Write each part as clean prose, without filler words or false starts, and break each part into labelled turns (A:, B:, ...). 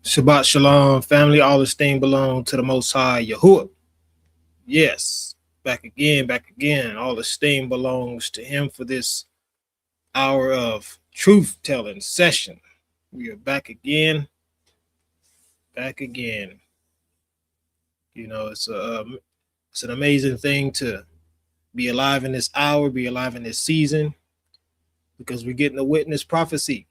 A: Shabbat Shalom, family. All esteem belong to the Most High Yahuwah. Yes, back again, back again. All esteem belongs to Him for this hour of truth telling session. We are back again, back again. You know, it's an amazing thing to be alive in this hour, be alive in this season, because we're getting to witness prophecy.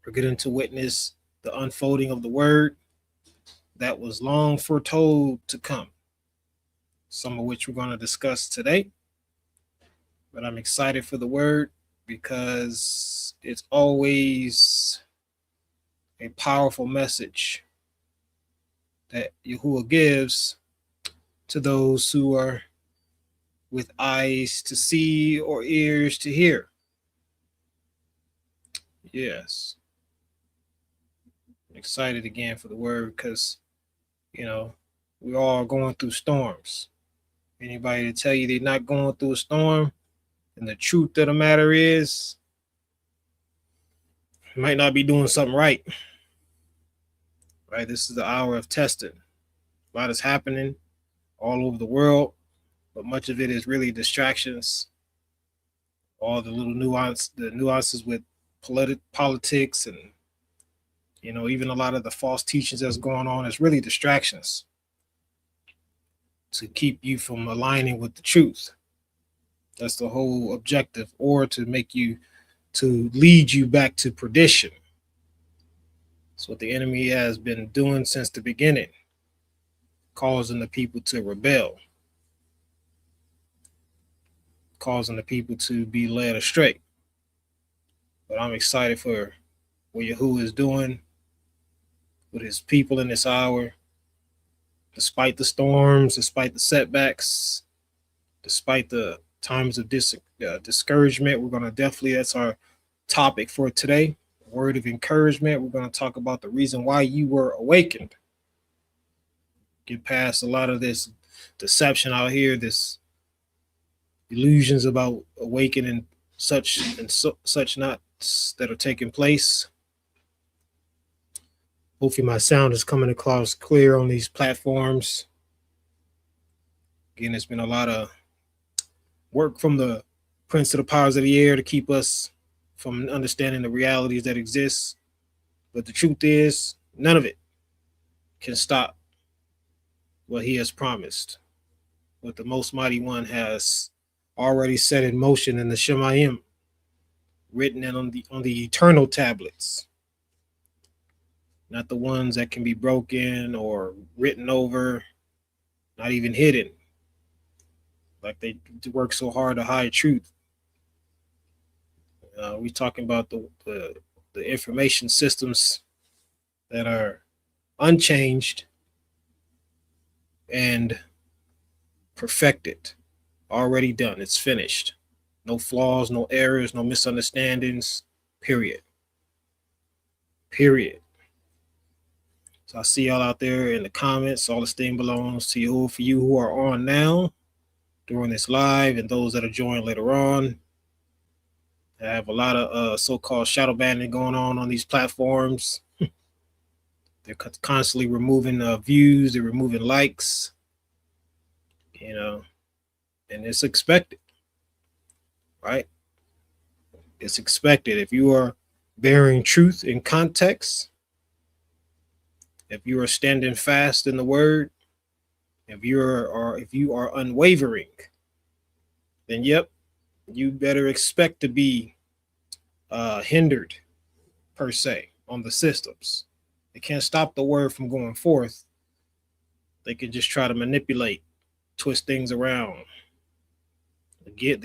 A: We're getting to witness the unfolding of the word that was long foretold to come, some of which we're going to discuss today. But I'm excited for the word because it's always a powerful message that Yahuwah gives to those who are with eyes to see or ears to hear. Yes. I'm excited again for the word because, we all going through storms. Anybody to tell you they're not going through a storm, and the truth of the matter is, you might not be doing something right. Right? This is the hour of testing. A lot is happening all over the world, but much of it is really distractions. All the little nuances with politics, and even a lot of the false teachings that's going on is really distractions to keep you from aligning with the truth. That's the whole objective, or to lead you back to perdition. That's what the enemy has been doing since the beginning, causing the people to rebel, causing the people to be led astray. But I'm excited for what Yahuwah is doing with his people in this hour, despite the storms, despite the setbacks, despite the times of discouragement. We're going to that's our topic for today. Word of encouragement. We're going to talk about the reason why you were awakened. Get past a lot of this deception out here, this illusions about awakening, such not that are taking place. Hopefully my sound is coming across clear on these platforms. Again, there's been a lot of work from the prince of the powers of the air to keep us from understanding the realities that exist. But the truth is, none of it can stop what he has promised, what the Most Mighty One has already set in motion in the Shemayim, written on the eternal tablets, not the ones that can be broken or written over, not even hidden, like they work so hard to hide truth. We're talking about the information systems that are unchanged and perfected, already done. It's finished. No flaws, no errors, no misunderstandings, period. So I see y'all out there in the comments. All esteem belongs to you. For you who are on now during this live, and those that are joining later on, I have a lot of so-called shadow banning going on these platforms. They're constantly removing views. They're removing likes, and it's expected, right? It's expected. If you are bearing truth in context, if you are standing fast in the word, if you are unwavering, then yep, you better expect to be hindered, per se, on the systems. They can't stop the word from going forth. They can just try to manipulate, twist things around. Again,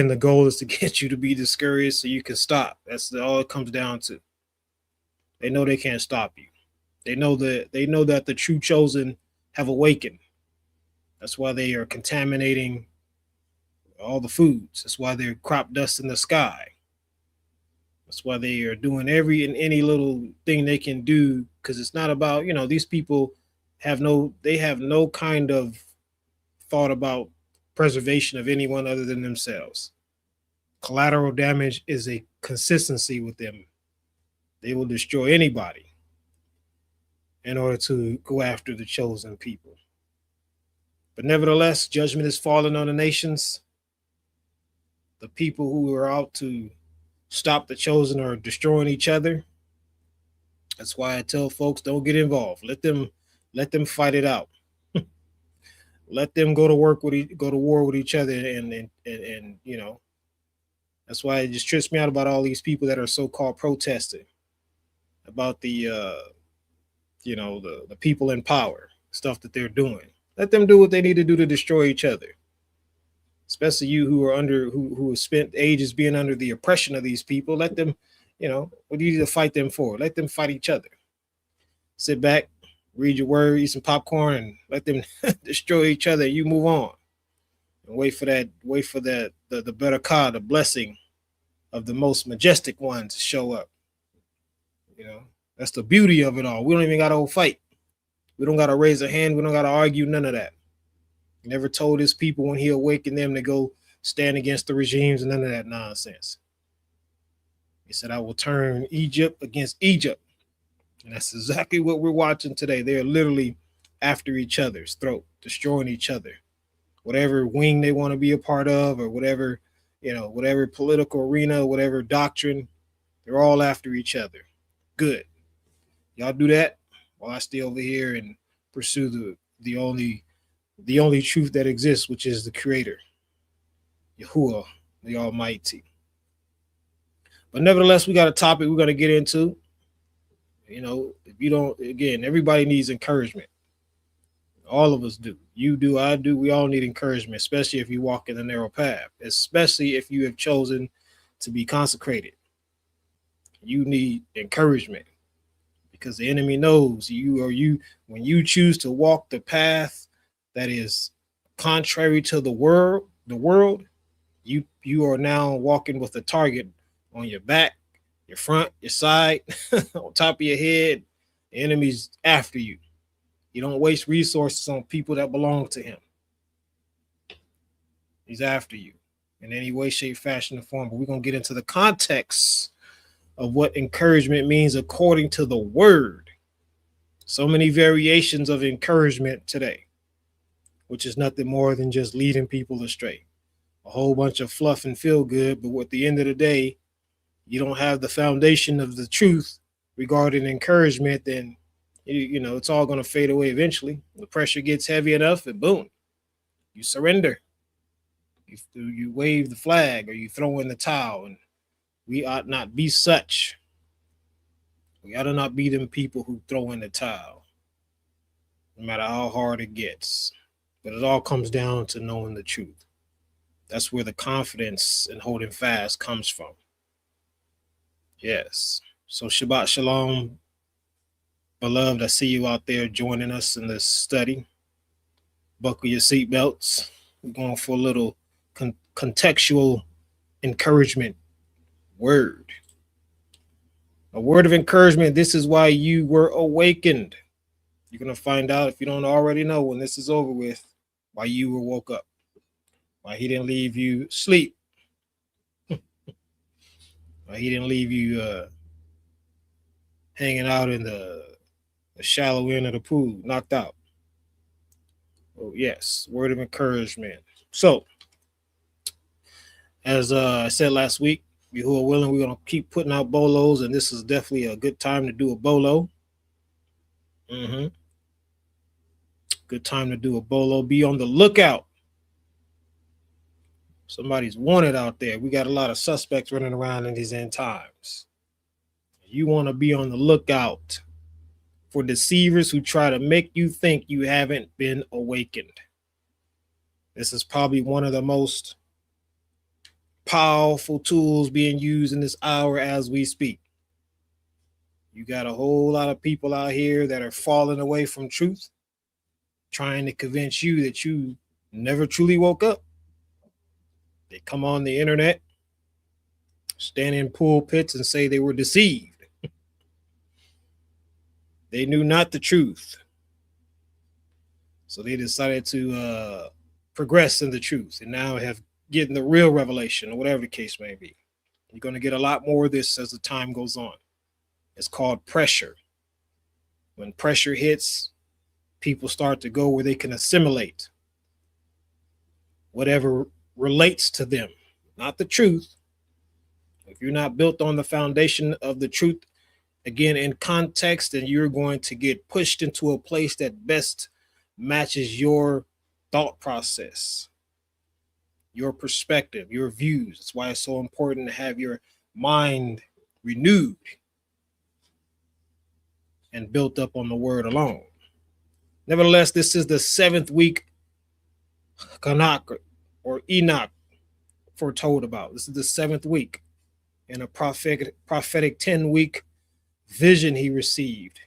A: the goal is to get you to be discouraged so you can stop. That's all it comes down to. They know they can't stop you. They know that the true chosen have awakened. That's why they are contaminating all the foods. That's why they're crop dust in the sky. That's why they are doing every and any little thing they can do, because it's not about, these people have no kind of thought about preservation of anyone other than themselves. Collateral damage is a consistency with them. They will destroy anybody in order to go after the chosen people. But nevertheless, judgment is falling on the nations. The people who are out to stop the chosen are destroying each other. That's why I tell folks, don't get involved. Let them fight it out. Let them go to war with each other, and you know, that's why it just trips me out about all these people that are so-called protesting about the the people in power, stuff that they're doing. Let them do what they need to do to destroy each other. Especially you who are who have spent ages being under the oppression of these people. Let them, what do you need to fight them for? Let them fight each other. Sit back, read your word, eat some popcorn, and let them destroy each other. And you move on and wait for the barakah, the blessing of the most majestic one to show up. That's the beauty of it all. We don't even got to fight. We don't got to raise a hand. We don't got to argue. None of that. He never told his people when he awakened them to go stand against the regimes and none of that nonsense. He said, I will turn Egypt against Egypt. And that's exactly what we're watching today. They're literally after each other's throat, destroying each other. Whatever wing they want to be a part of, or whatever political arena, whatever doctrine, they're all after each other. Good. Y'all do that while I stay over here and pursue the only truth that exists, which is the Creator, Yahuwah, the Almighty. But nevertheless, we got a topic we're going to get into. If you don't, again, everybody needs encouragement. All of us do. You do, I do. We all need encouragement, especially if you walk in the narrow path, especially if you have chosen to be consecrated. You need encouragement because the enemy knows when you choose to walk the path that is contrary to the world, you are now walking with a target on your back, your front, your side, on top of your head. The enemy's after you. You don't waste resources on people that belong to him. He's after you in any way, shape, fashion, or form. But we're going to get into the context of what encouragement means according to the word. So many variations of encouragement today, which is nothing more than just leading people astray. A whole bunch of fluff and feel good, but at the end of the day, you don't have the foundation of the truth regarding encouragement, then it's all going to fade away eventually. The pressure gets heavy enough and boom, you surrender. You wave the flag or you throw in the towel, and we ought not be such. We ought to not be them people who throw in the towel, no matter how hard it gets. But it all comes down to knowing the truth. That's where the confidence and holding fast comes from. Yes. So Shabbat Shalom, beloved. I see you out there joining us in this study. Buckle your seatbelts. We're going for a little contextual encouragement word. A word of encouragement. This is why you were awakened. You're going to find out, if you don't already know, when this is over with, why you were woke up. Why he didn't leave you sleep. Why he didn't leave you hanging out in the shallow end of the pool, knocked out. Oh, yes. Word of encouragement. So, as I said last week, you who are willing, we're going to keep putting out bolos, and this is definitely a good time to do a bolo. Good time to do a bolo. Be on the lookout. Somebody's wanted out there. We got a lot of suspects running around in these end times. You want to be on the lookout for deceivers who try to make you think you haven't been awakened. This is probably one of the most powerful tools being used in this hour as we speak. You got a whole lot of people out here that are falling away from truth, trying to convince you that you never truly woke up. They come on the internet, stand in pulpits and say they were deceived. They knew not the truth. So they decided to progress in the truth and now have getting the real revelation, or whatever the case may be. You're going to get a lot more of this as the time goes on. It's called pressure. When pressure hits, people start to go where they can assimilate whatever relates to them, not the truth. If you're not built on the foundation of the truth, again, in context, then you're going to get pushed into a place that best matches your thought process, your perspective, your views. That's why it's so important to have your mind renewed and built up on the word alone. Nevertheless, this is the 7th week Kanak or Enoch foretold about. This is the 7th week in a prophetic 10-week vision he received.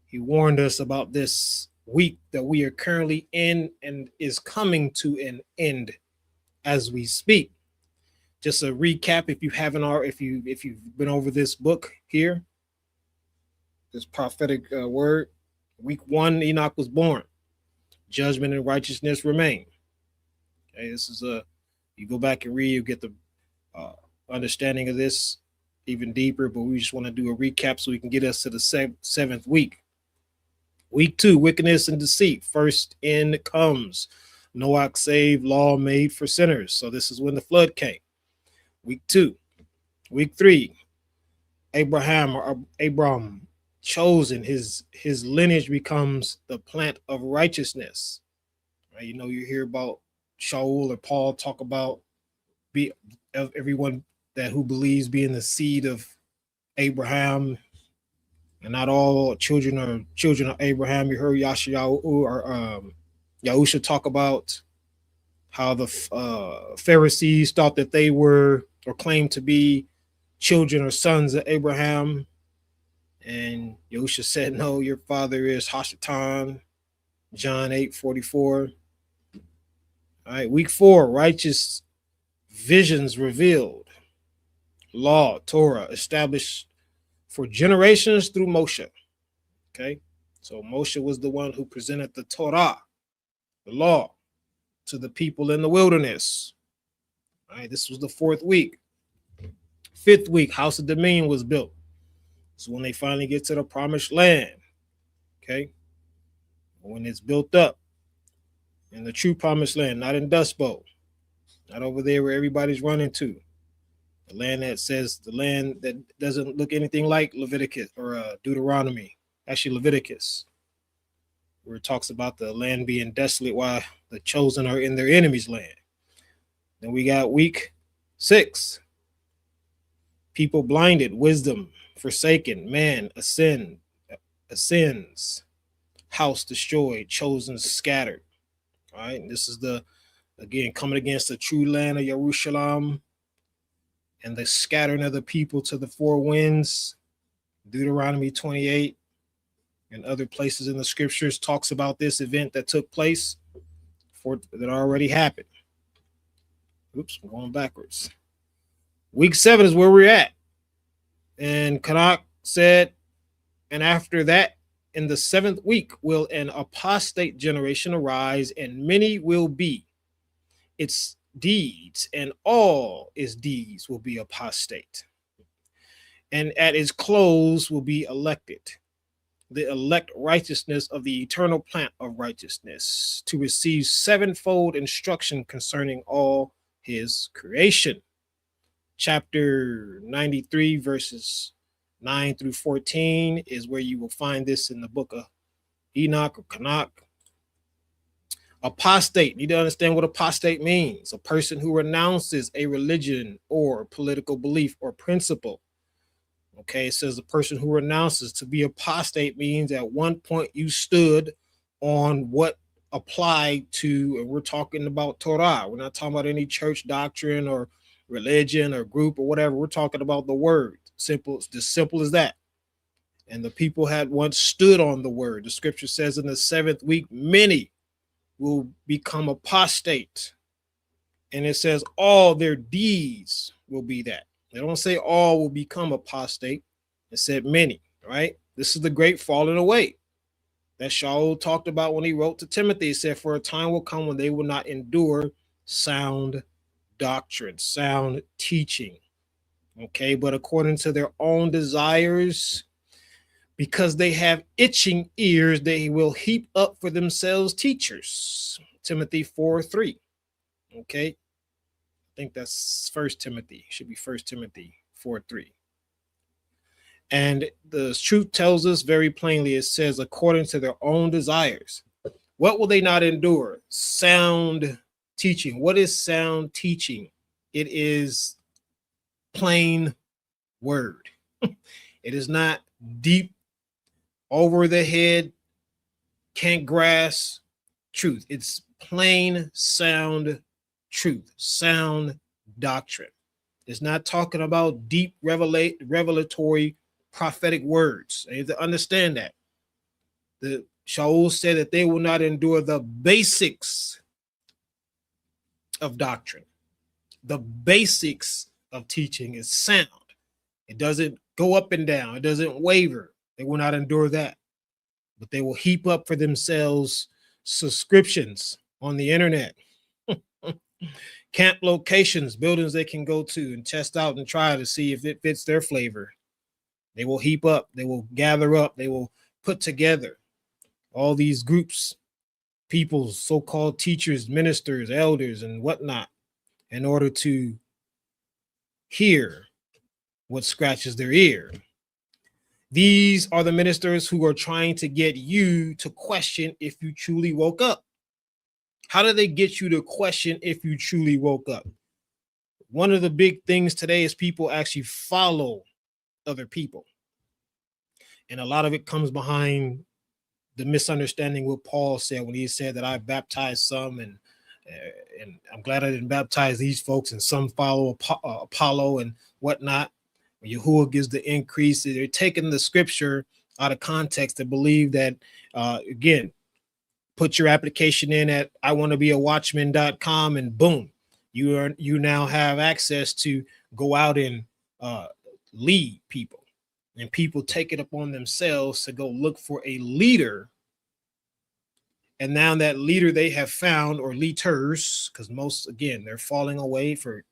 A: He warned us about this week that we are currently in and is coming to an end as we speak. Just a recap, if you haven't already, if you've been over this book here, this prophetic word. Week 1, Enoch was born. Judgment and righteousness remain. Okay, this is you go back and read, you get the understanding of this even deeper, but we just want to do a recap so we can get us to the 7th week. Week 2, wickedness and deceit. First in comes Noach saved, law made for sinners. So this is when the flood came. Week 2. Week 3, Abram chosen, his lineage becomes the plant of righteousness. Right? You know, you hear about Shaul or Paul talk about everyone that who believes being the seed of Abraham, and not all children are children of Abraham. You heard Yashayahu or Yahusha talk about how the Pharisees thought that they were or claimed to be children or sons of Abraham. And Yahusha said, no, your father is Hashatan, John 8:44. All right, week 4, righteous visions revealed. Law, Torah, established for generations through Moshe. Okay, so Moshe was the one who presented the Torah, the law, to the people in the wilderness. All right, this was the 4th week. 5th week, House of Dominion was built. So when they finally get to the promised land, okay, when it's built up in the true promised land, not in Dust Bowl, not over there where everybody's running to, the land that says, the land that doesn't look anything like Leviticus or Deuteronomy, actually Leviticus, where it talks about the land being desolate while the chosen are in their enemy's land. Then we got week 6, people blinded, wisdom forsaken, man ascends, house destroyed, chosen scattered. All right, and this is again coming against the true land of Jerusalem and the scattering of the people to the 4 winds. Deuteronomy 28 and other places in the scriptures talks about this event that took place that already happened. Oops, I'm going backwards. Week 7 is where we're at. And Kanak said, and after that, in the 7th week will an apostate generation arise, and many will be its deeds, and all its deeds will be apostate. And at its close will be elected, the elect righteousness of the eternal plant of righteousness, to receive 7-fold instruction concerning all his creation. Chapter 93, verses 9 through 14 is where you will find this in the book of Enoch or Kanak. Apostate, you need to understand what apostate means. A person who renounces a religion or political belief or principle. Okay, it says a person who renounces. To be apostate means at one point you stood on what applied to, and we're talking about Torah. We're not talking about any church doctrine or religion or group or whatever. We're talking about the word. Simple, just simple as that. And the people had once stood on the word. The scripture says in the 7th week, many will become apostate. And it says all their deeds will be that. They don't say all will become apostate. It said many, right? This is the great falling away that Shaul talked about when he wrote to Timothy. He said, for a time will come when they will not endure sound doctrine, sound teaching. Okay, but according to their own desires, Because they have itching ears, they will heap up for themselves teachers. Timothy 4:3. Okay. I think that's First Timothy. Should be First Timothy 4:3. And the truth tells us very plainly, it says, according to their own desires. What will they not endure? Sound teaching. What is sound teaching? It is plain word. It is not deep, over the head, can't grasp truth. It's plain, sound truth, sound doctrine. It's not talking about deep, revelatory, prophetic words. You have to understand that. The Shaul said that they will not endure the basics of doctrine. The basics of teaching is sound. It doesn't go up and down. It doesn't waver. They will not endure that. But they will heap up for themselves subscriptions on the internet, camp locations, buildings they can go to and test out and try to see if it fits their flavor. They will heap up. They will gather up. They will put together all these groups, people, so-called teachers, ministers, elders, and whatnot, in order to hear what scratches their ear. These are the ministers who are trying to get you to question if you truly woke up. How do they get you to question if you truly woke up? One of the big things today is people actually follow other people. And a lot of it comes behind the misunderstanding what Paul said when he said that I baptized some and I'm glad I didn't baptize these folks, and some follow Apollo and whatnot. When Yahuwah gives the increase, they're taking the scripture out of context to believe that, again, put your application in at iwannabeawatchman.com and boom, you now have access to go out and lead people. And people take it upon themselves to go look for a leader. And now that leader they have found, or leaders, because most, again, they're falling away for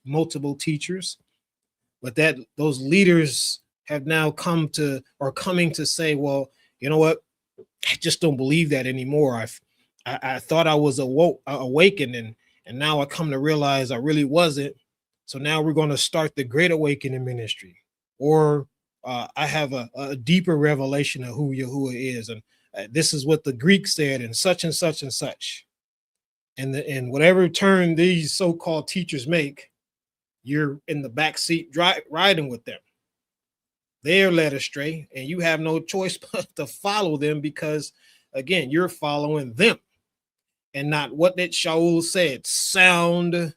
A: multiple teachers. But that those leaders have now coming to say, well, you know what? I just don't believe that anymore. I thought I was awakened, and now I come to realize I really wasn't. So now we're going to start the Great Awakening ministry, or I have a deeper revelation of who Yahuwah is, and this is what the Greek said, and such and such and such. And whatever turn these so-called teachers make, you're in the back seat riding with them. They're led astray, and you have no choice but to follow them, because, again, you're following them and not what that Shaul said, sound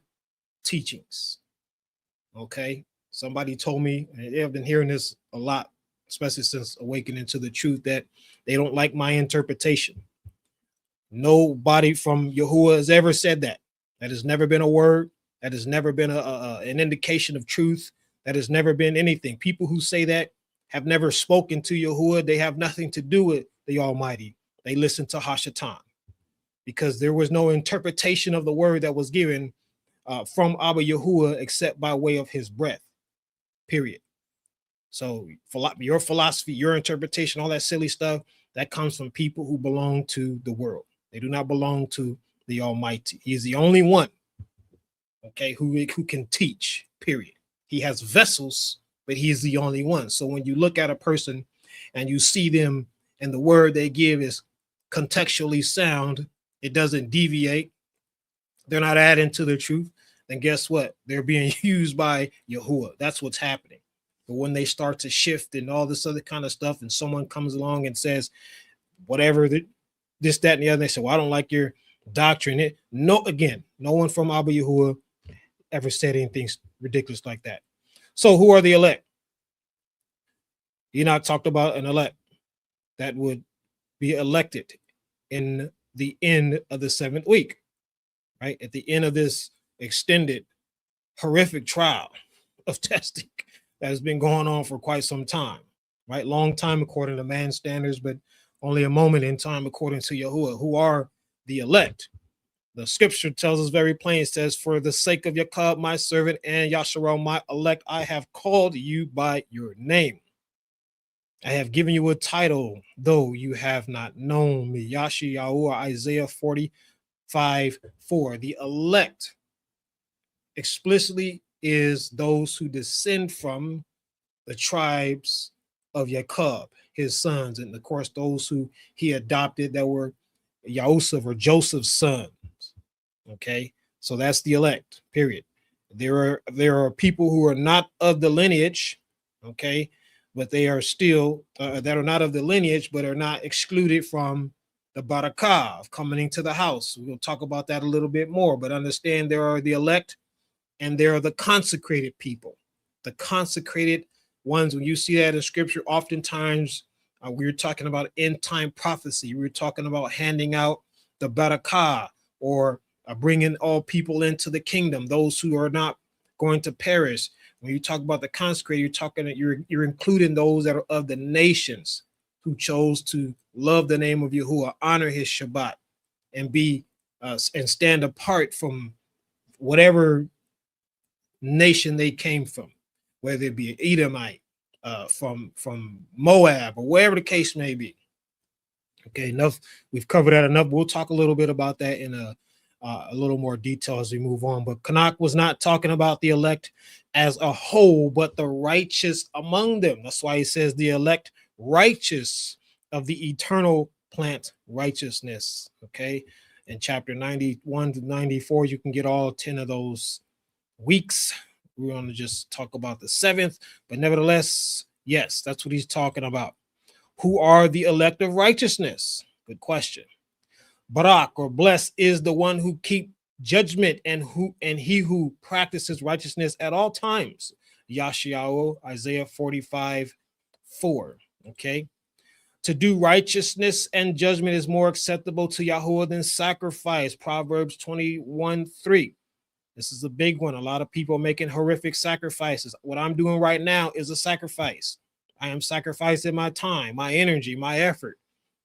A: teachings. Okay? Somebody told me, and they've been hearing this a lot, especially since awakening to the truth, that they don't like my interpretation. Nobody from Yahuwah has ever said that. That has never been a word. That has never been an indication of truth. That has never been anything. People who say that have never spoken to Yahuwah. They have nothing to do with the Almighty. They listen to Hashatan, because there was no interpretation of the word that was given from Abba Yahuwah except by way of his breath, period. So your philosophy, your interpretation, all that silly stuff, that comes from people who belong to the world. They do not belong to the Almighty. He is the only one, okay, who can teach, period. He has vessels, but he is the only one. So when you look at a person and you see them and the word they give is contextually sound, it doesn't deviate, they're not adding to the truth, then guess what? They're being used by Yahuwah. That's what's happening. But when they start to shift and all this other kind of stuff, and someone comes along and says, whatever, this, that, and the other, they say, well, I don't like your doctrine. No one from Abba Yahuwah ever said anything ridiculous like that. So who are the elect? Enoch talked about an elect that would be elected in the end of the 7th week, right? At the end of this extended, horrific trial of testing that has been going on for quite some time, right? Long time according to man's standards, but only a moment in time according to Yahuwah. Who are the elect? The scripture tells us very plain. It says, for the sake of Jacob, my servant, and Yasharal, my elect, I have called you by your name. I have given you a title, though you have not known me. Yashi Yahuwah, Isaiah 45:4. The elect explicitly is those who descend from the tribes of Jacob, his sons, and of course those who he adopted that were Yosef or Joseph's sons. Okay, so that's the elect. Period. There are people who are not of the lineage, okay, but they are still that are not of the lineage, but are not excluded from the barakah of coming into the house. We'll talk about that a little bit more, but understand there are the elect and there are the consecrated people, the consecrated ones. When you see that in scripture, oftentimes we're talking about end time prophecy. We're talking about handing out the barakah or bringing all people into the kingdom, those who are not going to perish. When you talk about the consecrated, you're including those that are of the nations who chose to love the name of Yahuwah, honor his Shabbat, and be and stand apart from whatever nation they came from, whether it be an Edomite, from Moab, or wherever the case may be. Okay, enough. We've covered that enough. We'll talk a little bit about that in a little more detail as we move on. But Canuck was not talking about the elect as a whole, but the righteous among them. That's why he says the elect righteous of the eternal plant righteousness. Okay, in chapter 91 to 94, you can get all 10 of those weeks. We're going to just talk about the 7th, but nevertheless, yes, that's what he's talking about. Who are the elect of righteousness? Good question. Barak, or blessed, is the one who keep judgment and he who practices righteousness at all times. Yashiao, Isaiah 45:4. Okay. To do righteousness and judgment is more acceptable to Yahuwah than sacrifice. Proverbs 21:3. This is a big one. A lot of people are making horrific sacrifices. What I'm doing right now is a sacrifice. I am sacrificing my time, my energy, my effort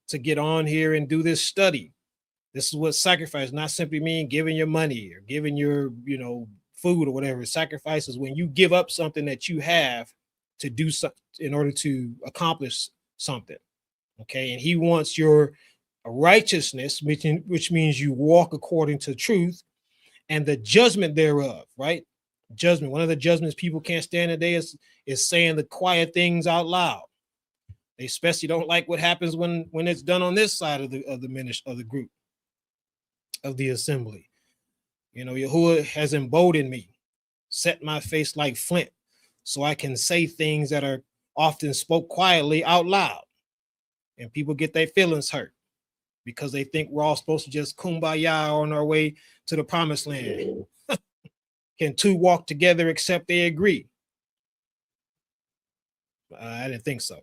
A: to get on here and do this study. This is what sacrifice, not simply mean giving your money or giving your, food or whatever. Sacrifice is when you give up something that you have to do something in order to accomplish something. Okay. And he wants your righteousness, which means you walk according to truth, and the judgment thereof, right? Judgment. One of the judgments people can't stand today is saying the quiet things out loud. They especially don't like what happens when it's done on this side of the ministry, of the group, of the assembly. Yahuwah has emboldened me, set my face like flint, so I can say things that are often spoke quietly out loud, and people get their feelings hurt because they think we're all supposed to just kumbaya on our way to the promised land. Can two walk together except they agree? I didn't think so.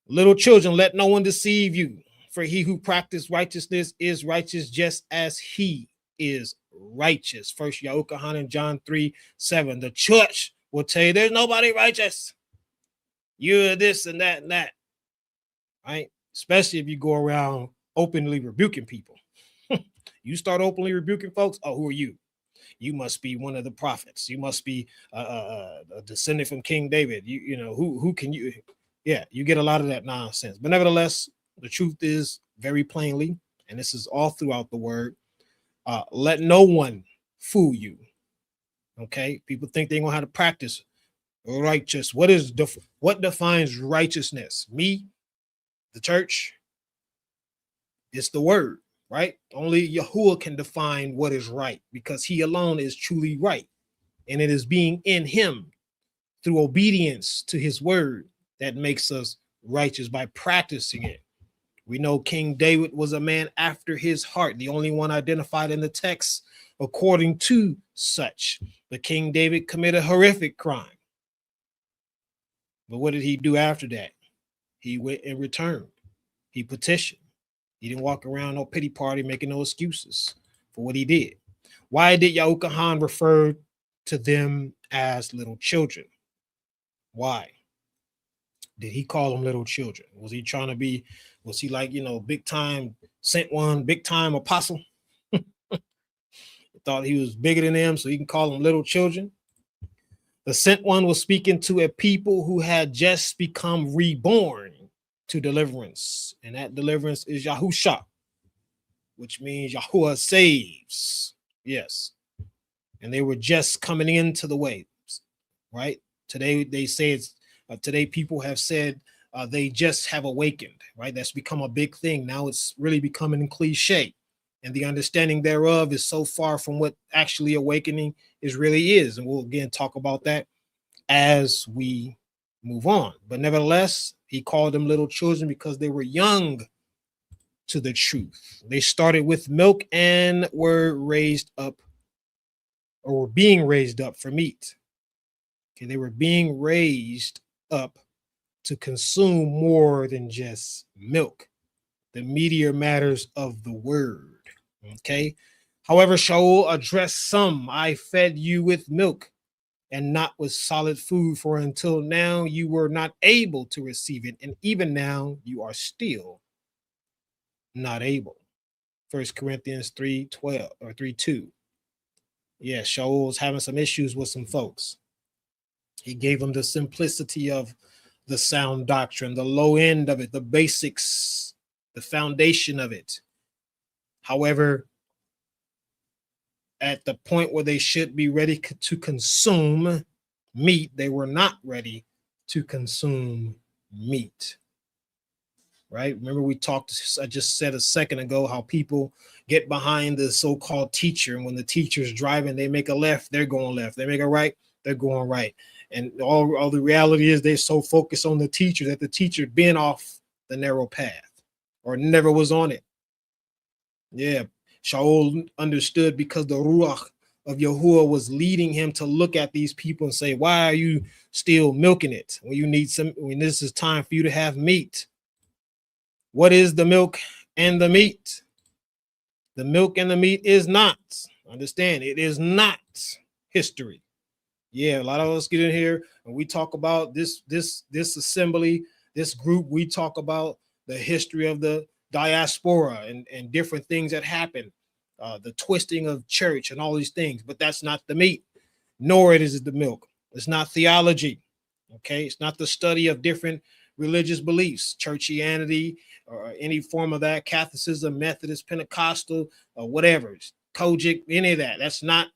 A: Little children, let no one deceive you, for he who practices righteousness is righteous just as he is righteous. First Yahuwah in John 3:7. The church will tell you there's nobody righteous. You're this and that and that. Right? Especially if you go around openly rebuking people. You start openly rebuking folks. Oh, who are you? You must be one of the prophets. You must be a descendant from King David. Who can you? Yeah, you get a lot of that nonsense. But nevertheless, the truth is very plainly, and this is all throughout the word, let no one fool you. Okay, people think they know how to practice righteous. What defines righteousness? Me, the church. It's the word. Right? Only Yahuwah can define what is right, because he alone is truly right. And it is being in him through obedience to his word that makes us righteous by practicing it. We know King David was a man after his heart, the only one identified in the text according to such. But King David committed a horrific crime. But what did he do after that? He went and returned. He petitioned. He didn't walk around no pity party making no excuses for what he did. Why did Yahuwah refer to them as little children? Why did he call them little children? Was he trying to be, was he like, big time sent one, big time apostle? Thought he was bigger than them, so he can call them little children? The sent one was speaking to a people who had just become reborn to deliverance. And that deliverance is Yahusha, which means Yahuwah saves. Yes. And they were just coming into the way, right? Today they say it's today people have said they just have awakened, right? That's become a big thing. Now it's really becoming cliche. And the understanding thereof is so far from what actually awakening really is. And we'll again talk about that as we move on. But nevertheless, he called them little children because they were young to the truth. They started with milk and were raised up, or were being raised up for meat. Okay, they were being raised up to consume more than just milk, the meatier matters of the word. Okay. However, Shaul addressed some. I fed you with milk and not with solid food, for until now you were not able to receive it, and even now you are still not able. 1 Corinthians 3:12 or 3:2. Yeah, Shaul was having some issues with some folks. He gave them the simplicity of the sound doctrine, the low end of it, the basics, the foundation of it. However, at the point where they should be ready to consume meat, they were not ready to consume meat. Right? Remember, I just said a second ago how people get behind the so-called teacher, and when the teacher's driving, they make a left, they're going left. They make a right, they're going right. And all the reality is they're so focused on the teacher that the teacher been off the narrow path or never was on it. Yeah, Shaul understood because the Ruach of Yahuwah was leading him to look at these people and say, why are you still milking it when this is time for you to have meat? What is the milk and the meat? The milk and the meat is not, understand, it is not history. Yeah, a lot of us get in here and we talk about this assembly, this group, we talk about the history of the diaspora and different things that happen, the twisting of church and all these things, but that's not the meat, nor it is the milk. It's not theology, okay? It's not the study of different religious beliefs, churchianity, or any form of that, Catholicism, Methodist, Pentecostal, or whatever, Kojic, any of that. That's not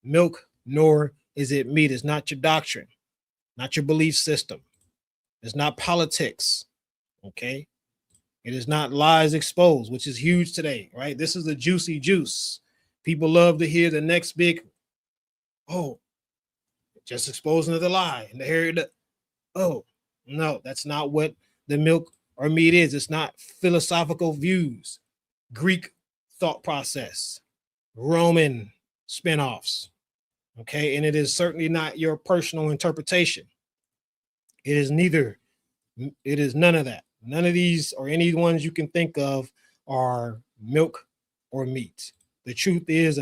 A: milk, nor is it meat. It's not your doctrine, not your belief system. It's not politics, okay? It is not lies exposed, which is huge today, right? This is the juicy juice. People love to hear the next big, oh, just exposing the lie. And to hear the, oh, no, that's not what the milk or meat is. It's not philosophical views, Greek thought process, Roman spinoffs, okay? And it is certainly not your personal interpretation. It is neither. It is none of that. None of these or any ones you can think of are milk or meat. The truth is,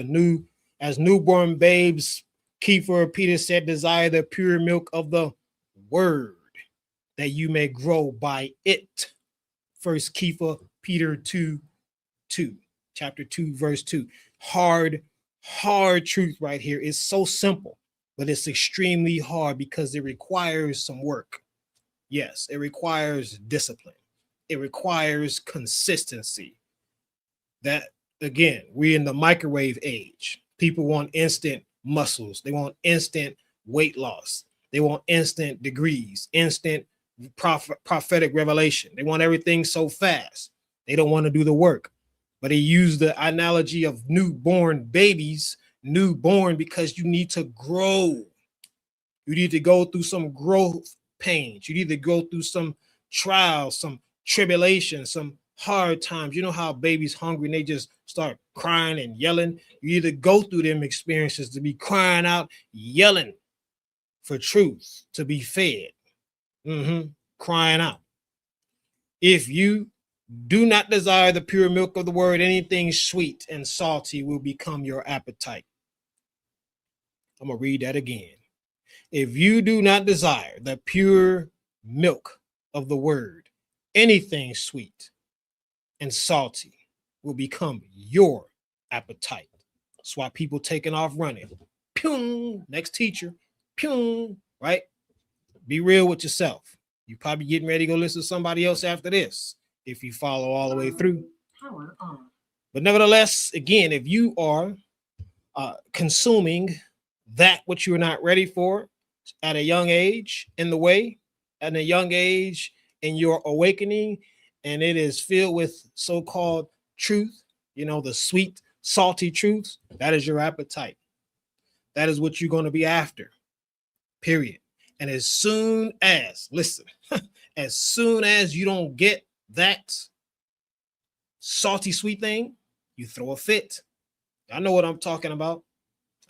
A: as newborn babes, Kepha Peter said, desire the pure milk of the word, that you may grow by it. First Kepha Peter 2:2, chapter 2, verse 2. Hard truth right here. It's so simple, but it's extremely hard because it requires some work. Yes, it requires discipline. It requires consistency. That, again, we're in the microwave age. People want instant muscles. They want instant weight loss. They want instant degrees, instant prophetic revelation. They want everything so fast. They don't want to do the work. But he used the analogy of newborn babies, newborn, because you need to grow. You need to go through some growth pains. You need to go through some trials, some tribulation, some hard times. You know how babies hungry and they just start crying and yelling. You need to go through them experiences to be crying out, yelling for truth, to be fed, crying out. If you do not desire the pure milk of the word, anything sweet and salty will become your appetite. I'm going to read that again. If you do not desire the pure milk of the word, anything sweet and salty will become your appetite. That's why people taking off running. Pew, next teacher. Pew, right? Be real with yourself. You probably getting ready to go listen to somebody else after this if you follow all the way through. Power on. But nevertheless, again, if you are consuming that which you're not ready for at a young age in the way, at a young age in your awakening, and it is filled with so-called truth, you know, the sweet, salty truth, that is your appetite. That is what you're going to be after, period. And as soon as, listen, as soon as you don't get that salty, sweet thing, you throw a fit. I know what I'm talking about.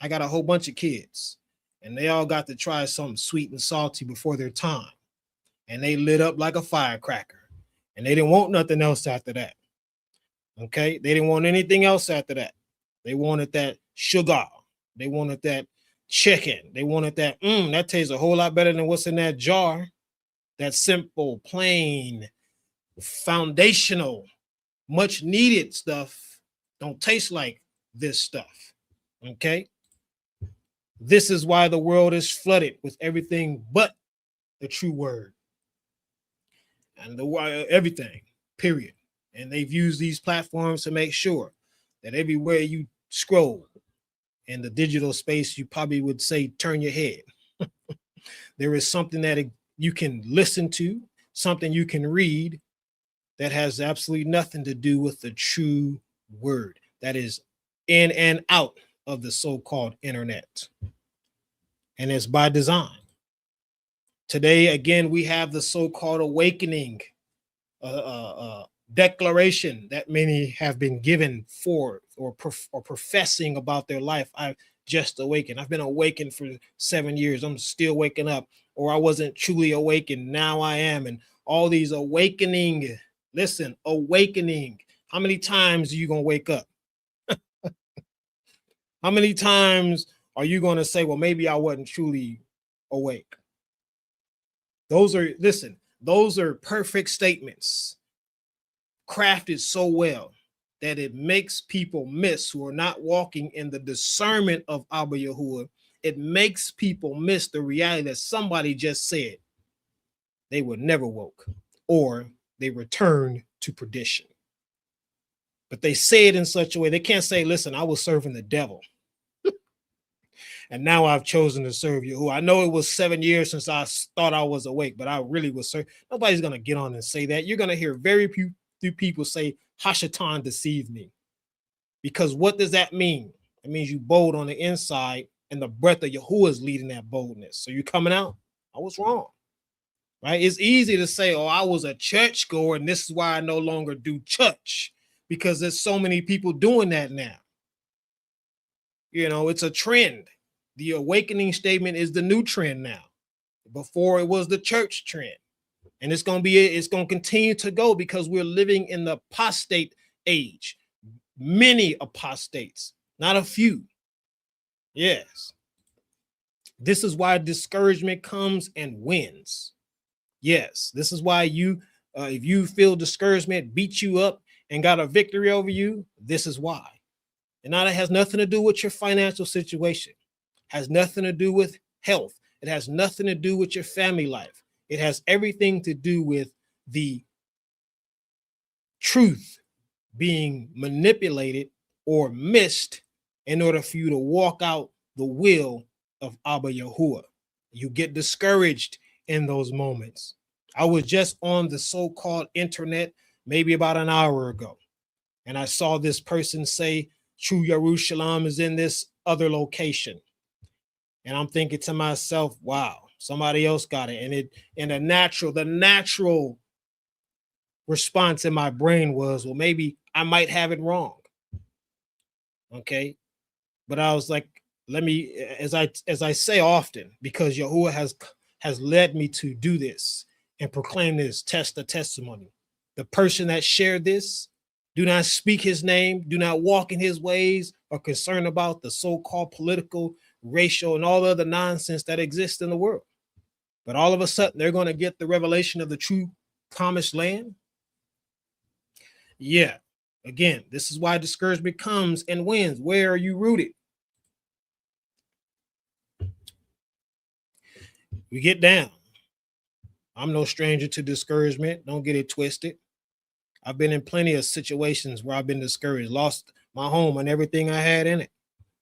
A: I got a whole bunch of kids, and they all got to try something sweet and salty before their time. And they lit up like a firecracker. And they didn't want nothing else after that. Okay? They didn't want anything else after that. They wanted that sugar. They wanted that chicken. They wanted that, that tastes a whole lot better than what's in that jar. That simple, plain, foundational, much needed stuff don't taste like this stuff. Okay? This is why the world is flooded with everything but the true word. And everything, period. And they've used these platforms to make sure that everywhere you scroll in the digital space, you probably would say, turn your head. There is something that you can listen to, something you can read that has absolutely nothing to do with the true word that is in and out of the so-called internet. And it's by design. Today, again, we have the so-called awakening declaration that many have been given for or professing about their life. I've just awakened. I've been awakened for 7 years. I'm still waking up. Or I wasn't truly awakened. Now I am. And all these awakening, listen, awakening. How many times are you going to wake up? How many times are you going to say, well, maybe I wasn't truly awake? Those are perfect statements, crafted so well that it makes people miss who are not walking in the discernment of Abba Yahuwah. It makes people miss the reality that somebody just said they were never woke or they returned to perdition. But they say it in such a way, they can't say, listen, I was serving the devil. And now I've chosen to serve you. I know it was 7 years since I thought I was awake, but I really was serving. Nobody's going to get on and say that. You're going to hear very few people say, Hashatan deceived me. Because what does that mean? It means you bold on the inside and the breath of Yahuwah is leading that boldness. So you're coming out. I was wrong. Right? It's easy to say, oh, I was a church goer and this is why I no longer do church. Because there's so many people doing that now. You know, it's a trend. The awakening statement is the new trend now. Before it was the church trend. And it's going to continue to go because we're living in the apostate age. Many apostates, not a few. Yes. This is why discouragement comes and wins. Yes. This is why if you feel discouragement beat you up and got a victory over you, this is why. And now that has nothing to do with your financial situation. Has nothing to do with health. It has nothing to do with your family life. It has everything to do with the truth being manipulated or missed in order for you to walk out the will of Abba Yahuwah. You get discouraged in those moments. I was just on the so-called internet maybe about an hour ago, and I saw this person say, True Yerushalayim is in this other location. And I'm thinking to myself, wow, somebody else got it. And the natural response in my brain was, well, maybe I might have it wrong. Okay. But I was like, let me, as I say often, because Yahuwah has led me to do this and proclaim this, test the testimony. The person that shared this, do not speak his name, do not walk in his ways, or concerned about the so-called political, racial, and all the other nonsense that exists in the world. But all of a sudden, they're going to get the revelation of the true promised land. Yeah. Again, this is why discouragement comes and wins. Where are you rooted? We get down. I'm no stranger to discouragement. Don't get it twisted. I've been in plenty of situations where I've been discouraged, lost my home and everything I had in it,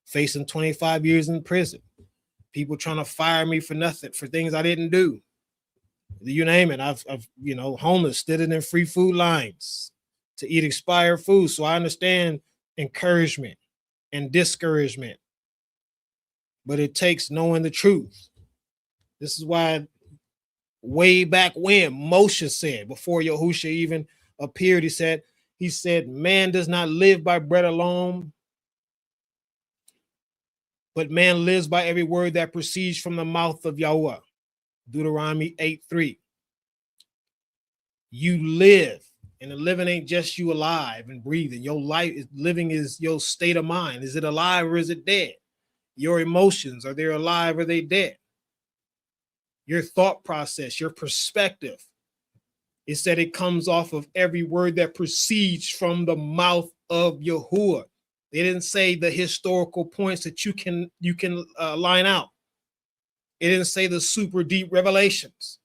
A: facing 25 years in prison, people trying to fire me for nothing, for things I didn't do. You name it. I've homeless, stood in free food lines to eat expired food. So I understand encouragement and discouragement, but it takes knowing the truth. This is why way back when Moshe said, before Yahusha even appeared, he said, man does not live by bread alone, but man lives by every word that proceeds from the mouth of Yahweh. Deuteronomy 8:3. You live, and the living ain't just you alive and breathing. Your life is living, is your state of mind. Is it alive or is it dead? Your emotions, are they alive or are they dead? Your thought process, your perspective. It said it comes off of every word that proceeds from the mouth of Yahuwah. They didn't say the historical points that you can line out. It didn't say the super deep revelations.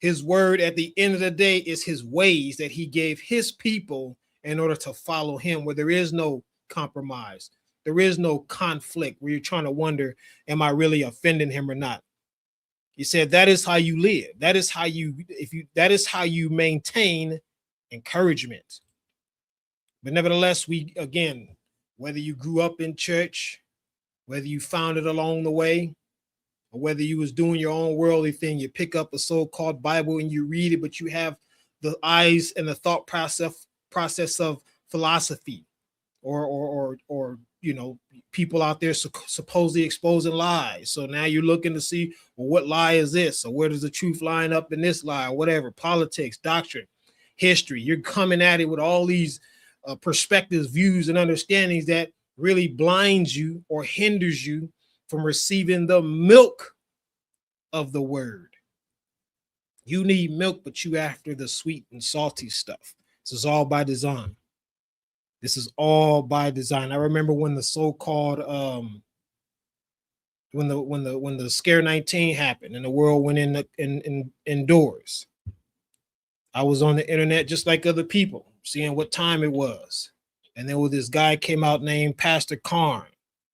A: His word at the end of the day is his ways that he gave his people in order to follow him, where there is no compromise. There is no conflict where you're trying to wonder, am I really offending him or not? He said that is how you live. That is how you maintain encouragement. But nevertheless, whether you grew up in church, whether you found it along the way, or whether you was doing your own worldly thing, you pick up a so-called Bible and you read it, but you have the eyes and the thought process of philosophy, or people out there supposedly exposing lies. So now you're looking to see, well, what lie is this? Or where does the truth line up in this lie? Or whatever, politics, doctrine, history. You're coming at it with all these perspectives, views, and understandings that really blinds you or hinders you from receiving the milk of the word. You need milk, but you after the sweet and salty stuff. This is all by design. This is all by design. I remember when the so-called when the scare 19 happened and the world went indoors. I was on the internet just like other people, seeing what time it was. And there was this guy came out named Pastor Karn.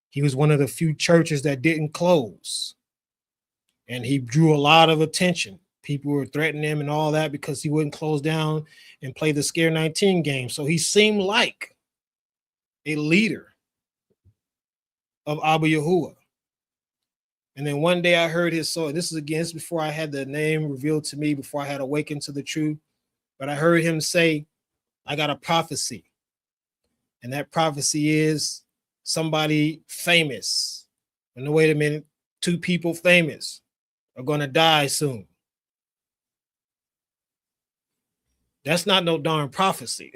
A: He was one of the few churches that didn't close. And he drew a lot of attention. People were threatening him and all that because he wouldn't close down and play the Scare 19 game. So he seemed like a leader of Abba Yahuwah. And then one day I heard his soul. This is before I had the name revealed to me, before I had awakened to the truth. But I heard him say, I got a prophecy. And that prophecy is somebody famous. And wait a minute, 2 people famous are going to die soon. That's not no darn prophecy.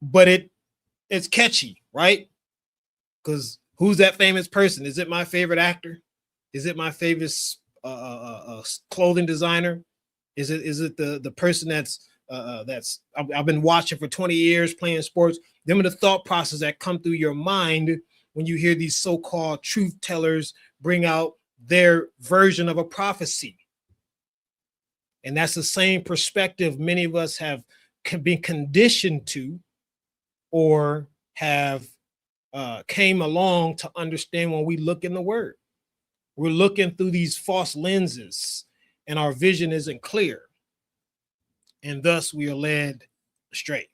A: But it's catchy, right? Because who's that famous person? Is it my favorite actor? Is it my favorite clothing designer? Is it the person that's I've been watching for 20 years playing sports? Them are the thought process that come through your mind when you hear these so-called truth tellers bring out their version of a prophecy. And that's the same perspective many of us have been conditioned to, or have came along to understand when we look in the word. We're looking through these false lenses and our vision isn't clear. And thus we are led astray.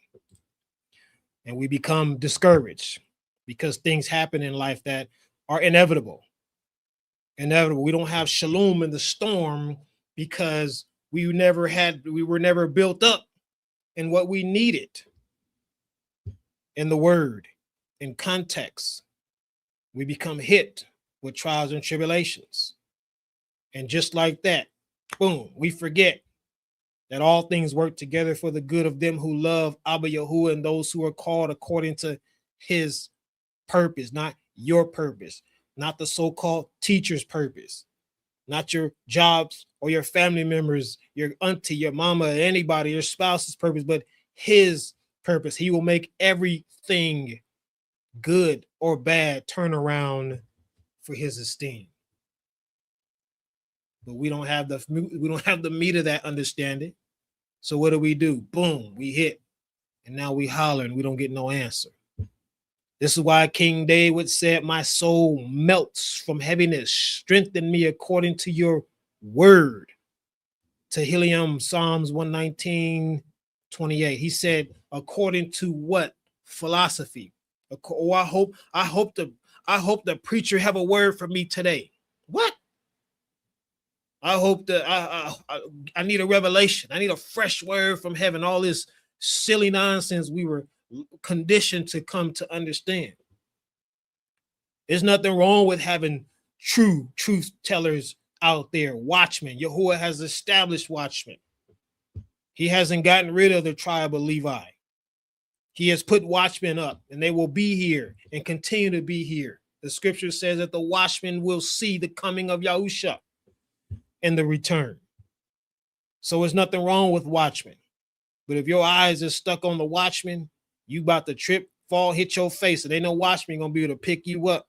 A: And we become discouraged because things happen in life that are inevitable. We don't have shalom in the storm because we were never built up in what we needed in the word, in context. We become hit with trials and tribulations. And just like that, boom, we forget that all things work together for the good of them who love Abba Yahuwah and those who are called according to his purpose, not your purpose, not the so-called teacher's purpose, not your jobs or your family members, your auntie, your mama, anybody, your spouse's purpose, but his purpose. He will make everything good or bad turn around for his esteem. but we don't have the meat of that understanding. So what do? Boom, we hit, and now we holler and we don't get no answer. This is why King David said, my soul melts from heaviness. Strengthen me according to your word. Tehillim, Psalms 119:28. He said, according to what? Philosophy. Oh, I hope the preacher have a word for me today. What? I hope that I need a revelation. I need a fresh word from heaven. All this silly nonsense we were conditioned to come to understand. There's nothing wrong with having truth tellers out there, watchmen. Yahuwah has established watchmen. He hasn't gotten rid of the tribe of Levi. He has put watchmen up, and they will be here and continue to be here. The scripture says that the watchmen will see the coming of Yahusha and the return. So there's nothing wrong with watchmen. But if your eyes are stuck on the watchman, you about to trip, fall, hit your face, and ain't no watchman gonna be able to pick you up,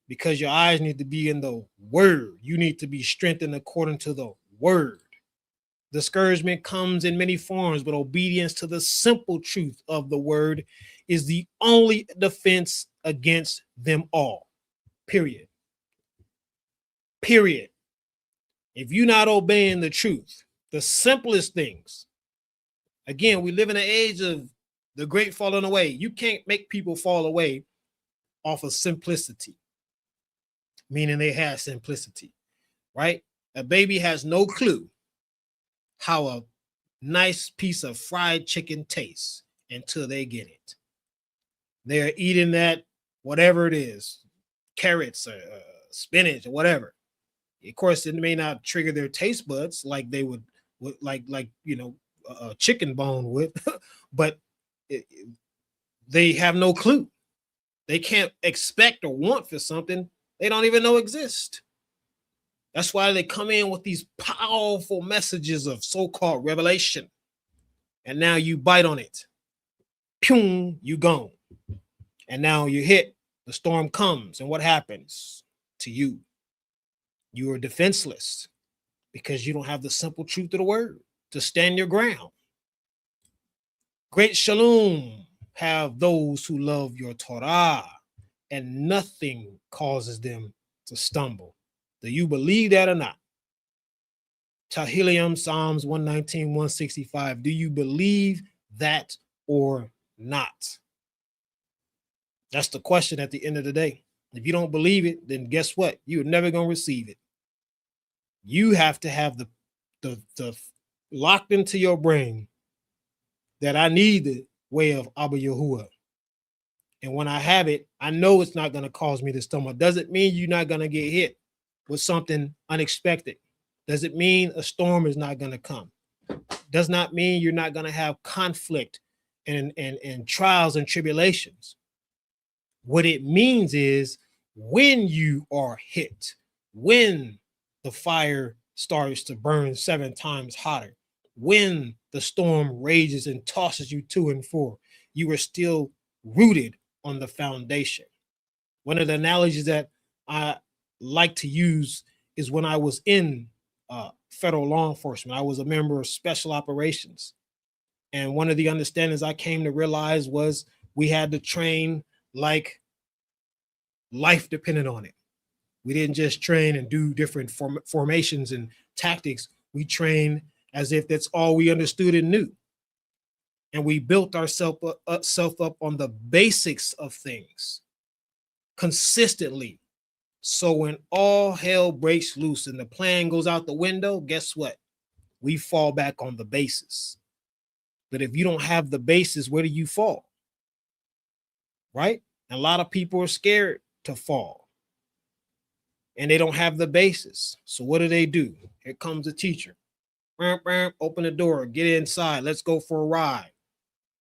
A: because your eyes need to be in the word. You need to be strengthened according to the word. Discouragement comes in many forms, but obedience to the simple truth of the word is the only defense against them all. Period. Period. If you're not obeying the truth, the simplest things, again, we live in an age of the great falling away. You can't make people fall away off of simplicity, meaning they have simplicity, right? A baby has no clue how a nice piece of fried chicken tastes until they get it. They're eating that, whatever it is, carrots or spinach or whatever. Of course, it may not trigger their taste buds like they would like a chicken bone would, but they have no clue. They can't expect or want for something they don't even know exists. That's why they come in with these powerful messages of so-called revelation. And now you bite on it. Pew, you gone. And now you hit, the storm comes, and what happens to you? You are defenseless because you don't have the simple truth of the word to stand your ground. Great Shalum have those who love your Torah, and nothing causes them to stumble. Do you believe that or not? Tehillim, Psalms 119:165. Do you believe that or not? That's the question at the end of the day. If you don't believe it, then guess what? You're never going to receive it. You have to have the locked into your brain that I need the way of Abba Yahuwah. And when I have it, I know it's not going to cause me to stumble. Doesn't mean you're not going to get hit with something unexpected. Does it mean a storm is not going to come? Does not mean you're not going to have conflict and trials and tribulations. What it means is when you are hit, when the fire starts to burn 7 times hotter, when the storm rages and tosses you to and fro, you are still rooted on the foundation. One of the analogies that I like to use is when I was in federal law enforcement. I was a member of special operations. And one of the understandings I came to realize was we had to train like life depended on it. We didn't just train and do different formations and tactics. We trained as if that's all we understood and knew. And we built ourselves up on the basics of things consistently. So when all hell breaks loose and the plan goes out the window, guess what? We fall back on the basis. But if you don't have the basis, where do you fall? Right? And a lot of people are scared to fall. And they don't have the basis. So what do? Here comes the teacher. Open the door, get inside, let's go for a ride.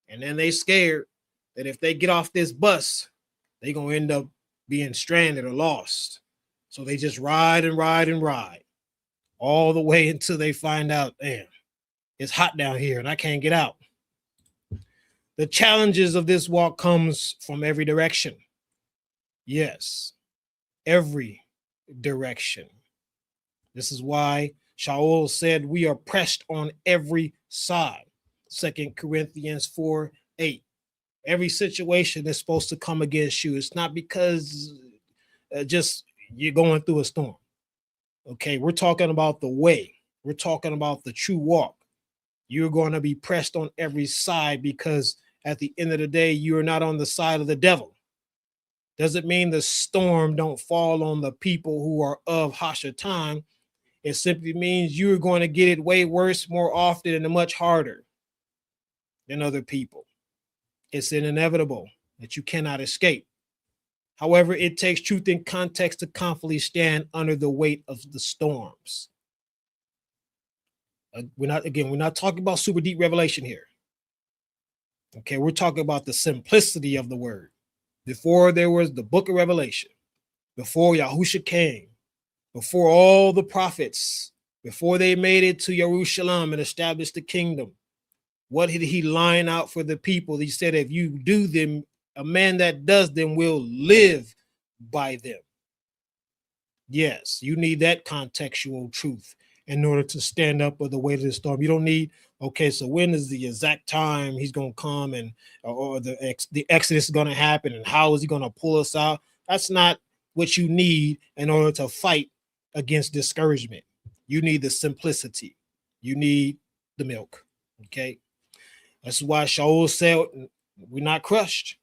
A: And then they scared that if they get off this bus, they're going to end up being stranded or lost. So they just ride and ride and ride all the way until they find out, damn, it's hot down here and I can't get out. The challenges of this walk comes from every direction. Yes, every direction. This is why Shaul said we are pressed on every side. 2 Corinthians 4:8. Every situation is supposed to come against you. It's not because just you're going through a storm. Okay, we're talking about the way. We're talking about the true walk. You're going to be pressed on every side because at the end of the day, you're not on the side of the devil. Doesn't mean the storm don't fall on the people who are of Hashatan. It simply means you're going to get it way worse, more often, and much harder than other people. It's inevitable that you cannot escape. However, it takes truth and context to confidently stand under the weight of the storms. We're not talking about super deep revelation here. Okay, we're talking about the simplicity of the word. Before there was the book of Revelation, before Yahusha came, before all the prophets, before they made it to Jerusalem and established the kingdom, what did he line out for the people? He said, if you do them, a man that does them will live by them. Yes, you need that contextual truth in order to stand up with the weight of the storm. You don't need, okay, so when is the exact time he's going to come and or the exodus is going to happen and how is he going to pull us out? That's not what you need in order to fight against discouragement. You need the simplicity. You need the milk. Okay. That's why Shaul said, we're not crushed.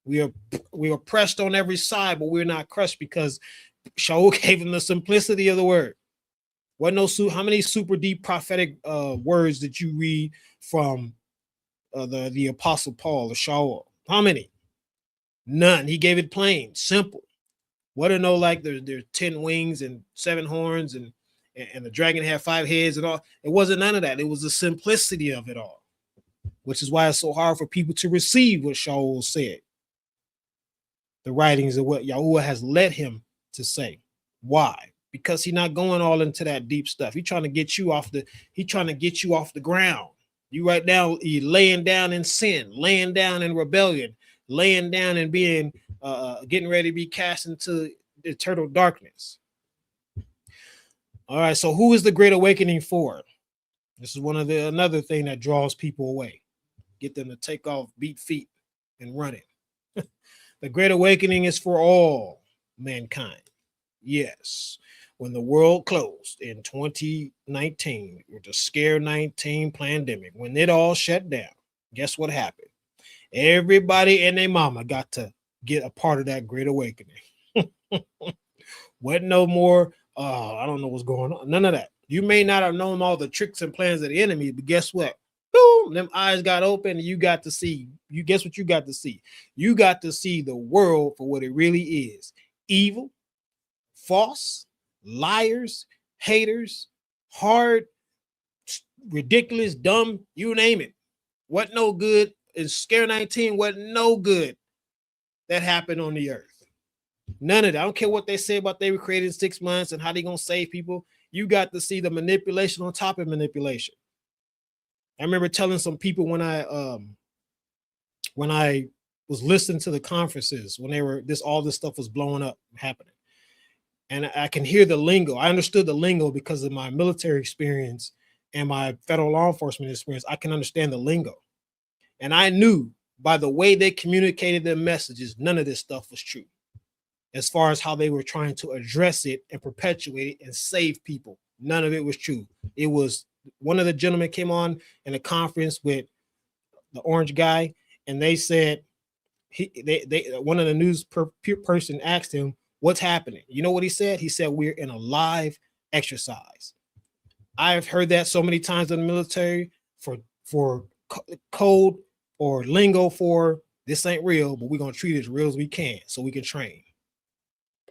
A: We are pressed on every side, but we're not crushed because Shaul gave him the simplicity of the word. How many super deep prophetic words did you read from the Apostle Paul or Shaul? How many? None. He gave it plain, simple. What to know, like there's 10 wings and 7 horns and the dragon had 5 heads and all. It wasn't none of that. It was the simplicity of it all, which is why it's so hard for people to receive what Shaul said. The writings of what Yahuwah has led him to say. Why? Because he's not going all into that deep stuff. He's trying to get you off the ground. You right now, you're laying down in sin, laying down in rebellion, laying down and being getting ready to be cast into eternal darkness. All right, so who is the Great Awakening for? This is another thing that draws people away. Get them to take off, beat feet, and run it. The Great Awakening is for all mankind. Yes. When the world closed in 2019 with the Scare 19 pandemic, when it all shut down, guess what happened? Everybody and their mama got to get a part of that Great Awakening. Wasn't no more, I don't know what's going on. None of that. You may not have known all the tricks and plans of the enemy, but guess what? Boom, them eyes got open and you got to see. You guess what you got to see? You got to see the world for what it really is. Evil, false, liars, haters, hard, ridiculous, dumb, you name it. What no good in Scare 19, what no good that happened on the earth. None of that. I don't care what they say about they were created in 6 months and how they gonna save people. You got to see the manipulation on top of manipulation. I remember telling some people when I was listening to the conferences when all this stuff was blowing up, happening. And I can hear the lingo. I understood the lingo because of my military experience and my federal law enforcement experience. I can understand the lingo. And I knew by the way they communicated their messages, none of this stuff was true. As far as how they were trying to address it and perpetuate it and save people, none of it was true. It was one of the gentlemen came on in a conference with the orange guy, and they said one of the news person asked him, what's happening? You know what he said? He said, we're in a live exercise. I've heard that so many times in the military for code or lingo for this ain't real, but we're going to treat it as real as we can so we can train.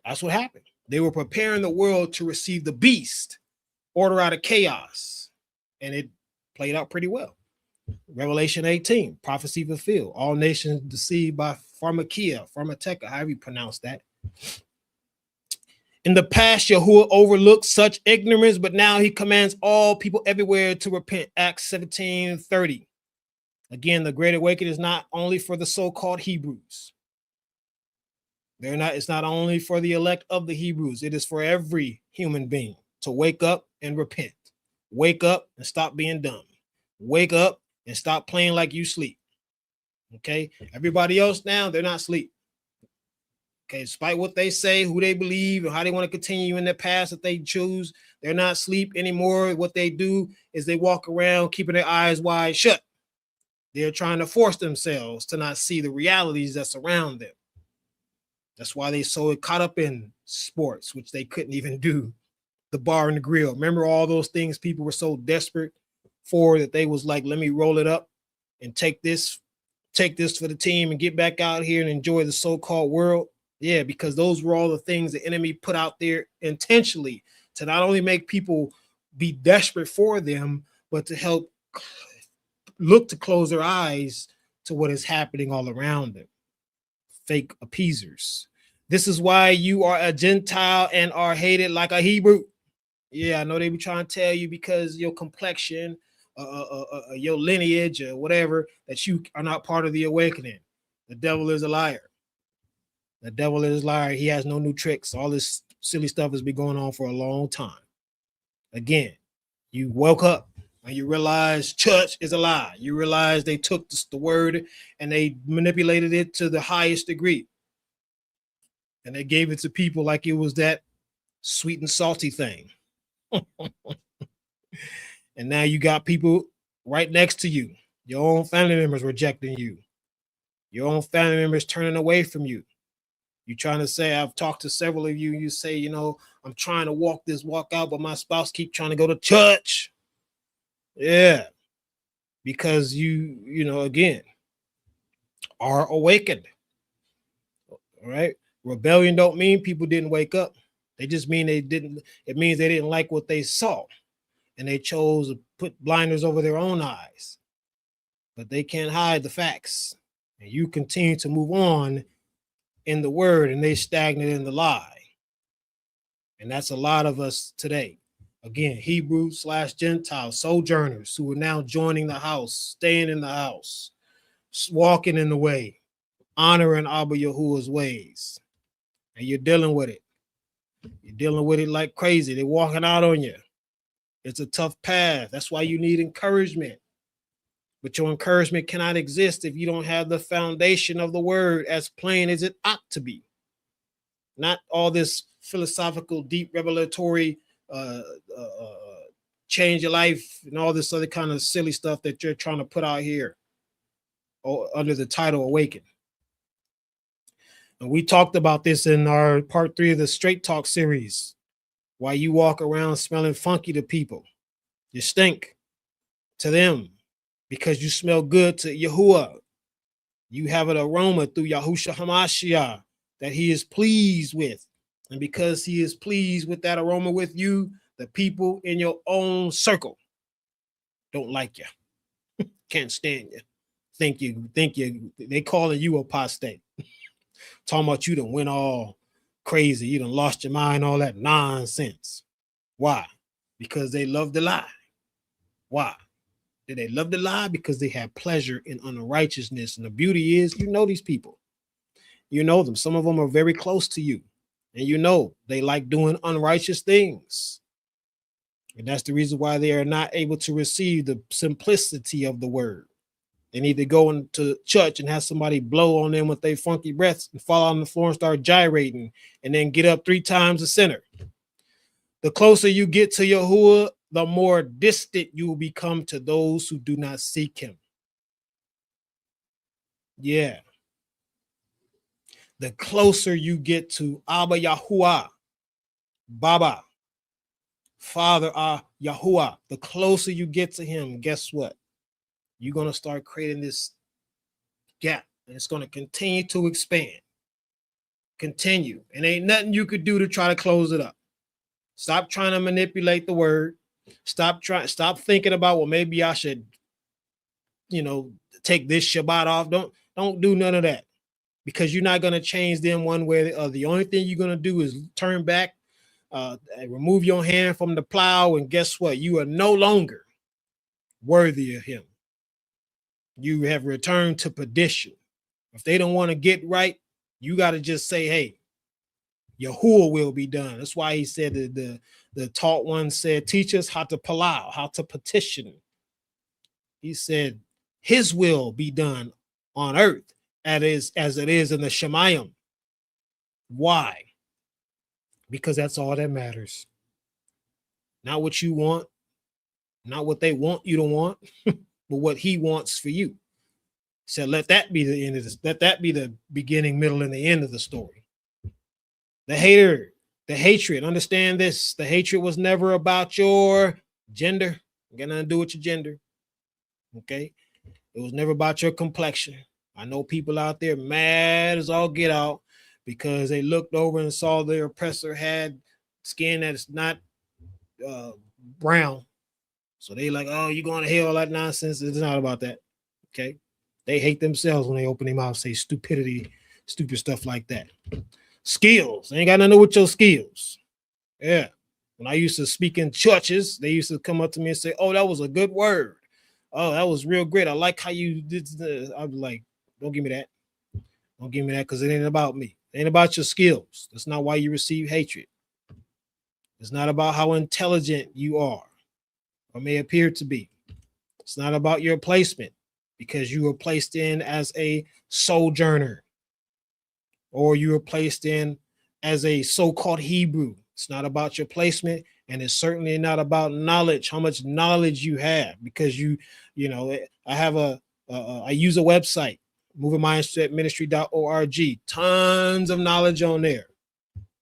A: That's what happened. They were preparing the world to receive the beast, order out of chaos, and it played out pretty well. Revelation 18, prophecy fulfilled. All nations deceived by pharmakeia, however you pronounce that. In the past, Yahuwah overlooked such ignorance, but now he commands all people everywhere to repent. Acts 17:30. Again, the Great Awakening is not only for the so-called Hebrews. It's not only for the elect of the Hebrews. It is for every human being to wake up and repent. Wake up and stop being dumb. Wake up and stop playing like you sleep. Okay. Everybody else now, they're not asleep. Okay. Despite what they say, who they believe, and how they want to continue in their past that they choose, they're not asleep anymore. What they do is they walk around keeping their eyes wide shut. They're trying to force themselves to not see the realities that surround them. That's why they so caught up in sports, which they couldn't even do. The bar and the grill. Remember all those things people were so desperate for that they was like, let me roll it up and take this for the team and get back out here and enjoy the so-called world. Yeah, because those were all the things the enemy put out there intentionally to not only make people be desperate for them, but to help look to close their eyes to what is happening all around them. Fake appeasers. This is why you are a Gentile and are hated like a Hebrew. Yeah, I know they be trying to tell you because your complexion, your lineage, or whatever, that you are not part of the awakening. The devil is a liar. The devil is a liar. He has no new tricks. All this silly stuff has been going on for a long time. Again, you woke up and you realize church is a lie. You realize they took the word and they manipulated it to the highest degree. And they gave it to people like it was that sweet and salty thing. And now you got people right next to you, your own family members rejecting you, your own family members turning away from you. You're trying to say, I've talked to several of you, you say, you know, I'm trying to walk out, but my spouse keep trying to go to church. Yeah, because you know, again, are awakened. All right. Rebellion don't mean people didn't wake up. They just mean it means they didn't like what they saw. And they chose to put blinders over their own eyes. But they can't hide the facts. And you continue to move on in the word and they stagnate in the lie. And that's a lot of us today. Again, Hebrew/Gentiles, sojourners who are now joining the house, staying in the house, walking in the way, honoring Abba Yahuwah's ways. And you're dealing with it. You're dealing with it like crazy. They're walking out on you. It's a tough path. That's why you need encouragement. But your encouragement cannot exist if you don't have the foundation of the word as plain as it ought to be. Not all this philosophical, deep, revelatory, change your life and all this other kind of silly stuff that you're trying to put out here under the title Awaken. And we talked about this in our part 3 of the Straight Talk series. Why you walk around smelling funky to people. You stink to them because you smell good to Yahuwah. You have an aroma through Yahusha Hamashiach that he is pleased with. And because he is pleased with that aroma with you, the people in your own circle don't like you. Can't stand you. Think you, they calling you apostate. Talking about you done went all crazy. You done lost your mind, all that nonsense. Why? Because they love the lie. Why? Did they love the lie? Because they have pleasure in unrighteousness. And the beauty is, you know these people. You know them. Some of them are very close to you. And you know they like doing unrighteous things. And that's the reason why they are not able to receive the simplicity of the word. They need to go into church and have somebody blow on them with their funky breaths and fall on the floor and start gyrating and then get up 3 times a sinner. The closer you get to Yahuwah, the more distant you will become to those who do not seek him. Yeah. The closer you get to Abba Yahuwah, Baba, Father Yahuwah, the closer you get to him, guess what? You're going to start creating this gap, and it's going to continue to expand. Continue. And ain't nothing you could do to try to close it up. Stop trying to manipulate the word. Stop thinking about, well, maybe I should, take this Shabbat off. Don't do none of that, because you're not going to change them one way or the other. The only thing you're going to do is turn back, remove your hand from the plow, and guess what? You are no longer worthy of him. You have returned to perdition. If they don't want to get right, you got to just say, hey, Yahuwah will be done. That's why he said that the taught one said, teach us how to palau, how to petition. He said, his will be done on earth as it is in the Shemayim. Why? Because that's all that matters. Not what you want, not what they want you to want, but what he wants for you. So let that be the end of this. Let that be the beginning, middle, and the end of the story. The hatred, understand this. The hatred was never about your gender. Got nothing to do with your gender. Okay. It was never about your complexion. I know people out there mad as all get out because they looked over and saw their oppressor had skin that is not brown. So they like, oh, you going to hell, all that nonsense. It's not about that. Okay. They hate themselves when they open their mouth, say stupidity, stupid stuff like that. Skills. Ain't got nothing to do with your skills. Yeah. When I used to speak in churches, they used to come up to me and say, oh, that was a good word. Oh, that was real great. I like how you did the. I'd be like, don't give me that. Don't give me that because it ain't about me. It ain't about your skills. That's not why you receive hatred. It's not about how intelligent you are or may appear to be. It's not about your placement because you were placed in as a sojourner or you were placed in as a so-called Hebrew. It's not about your placement, and it's certainly not about knowledge, how much knowledge you have, because I use a website, movingmindsetministry.org, tons of knowledge on there.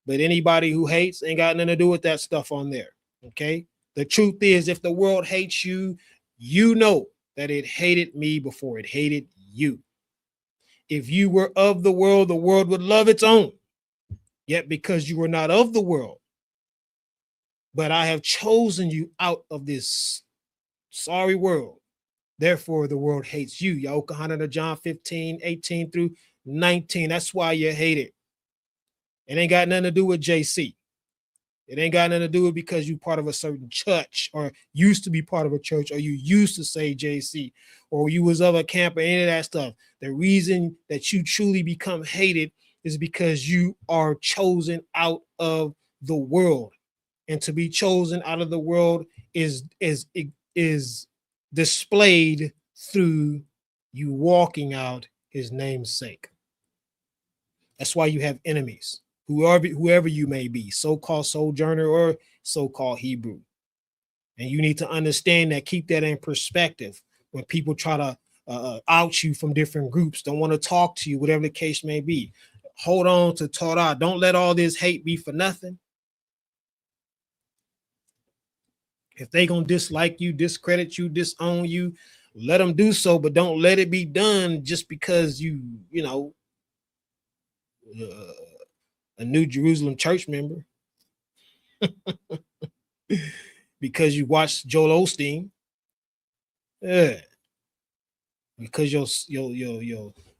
A: But anybody who hates ain't got nothing to do with that stuff on there. Okay. The truth is, if the world hates you, you know that it hated me before it hated you. If you were of the world would love its own. Yet because you were not of the world, but I have chosen you out of this sorry world. Therefore, the world hates you. Yaokahana, John 15, 18 through 19. That's why you hate it. It ain't got nothing to do with JC. It ain't got nothing to do with because you part of a certain church or used to be part of a church or you used to say JC or you was of a camp or any of that stuff. The reason that you truly become hated is because you are chosen out of the world. And to be chosen out of the world is displayed through you walking out his name's sake. That's why you have enemies. Whoever you may be, so-called sojourner or so-called Hebrew. And you need to understand that, keep that in perspective when people try to out you from different groups, don't want to talk to you, whatever the case may be. Hold on to Torah. Don't let all this hate be for nothing. If they gonna dislike you, discredit you, disown you, let them do so, but don't let it be done just because a New Jerusalem church member, because you watched Joel Osteen, because your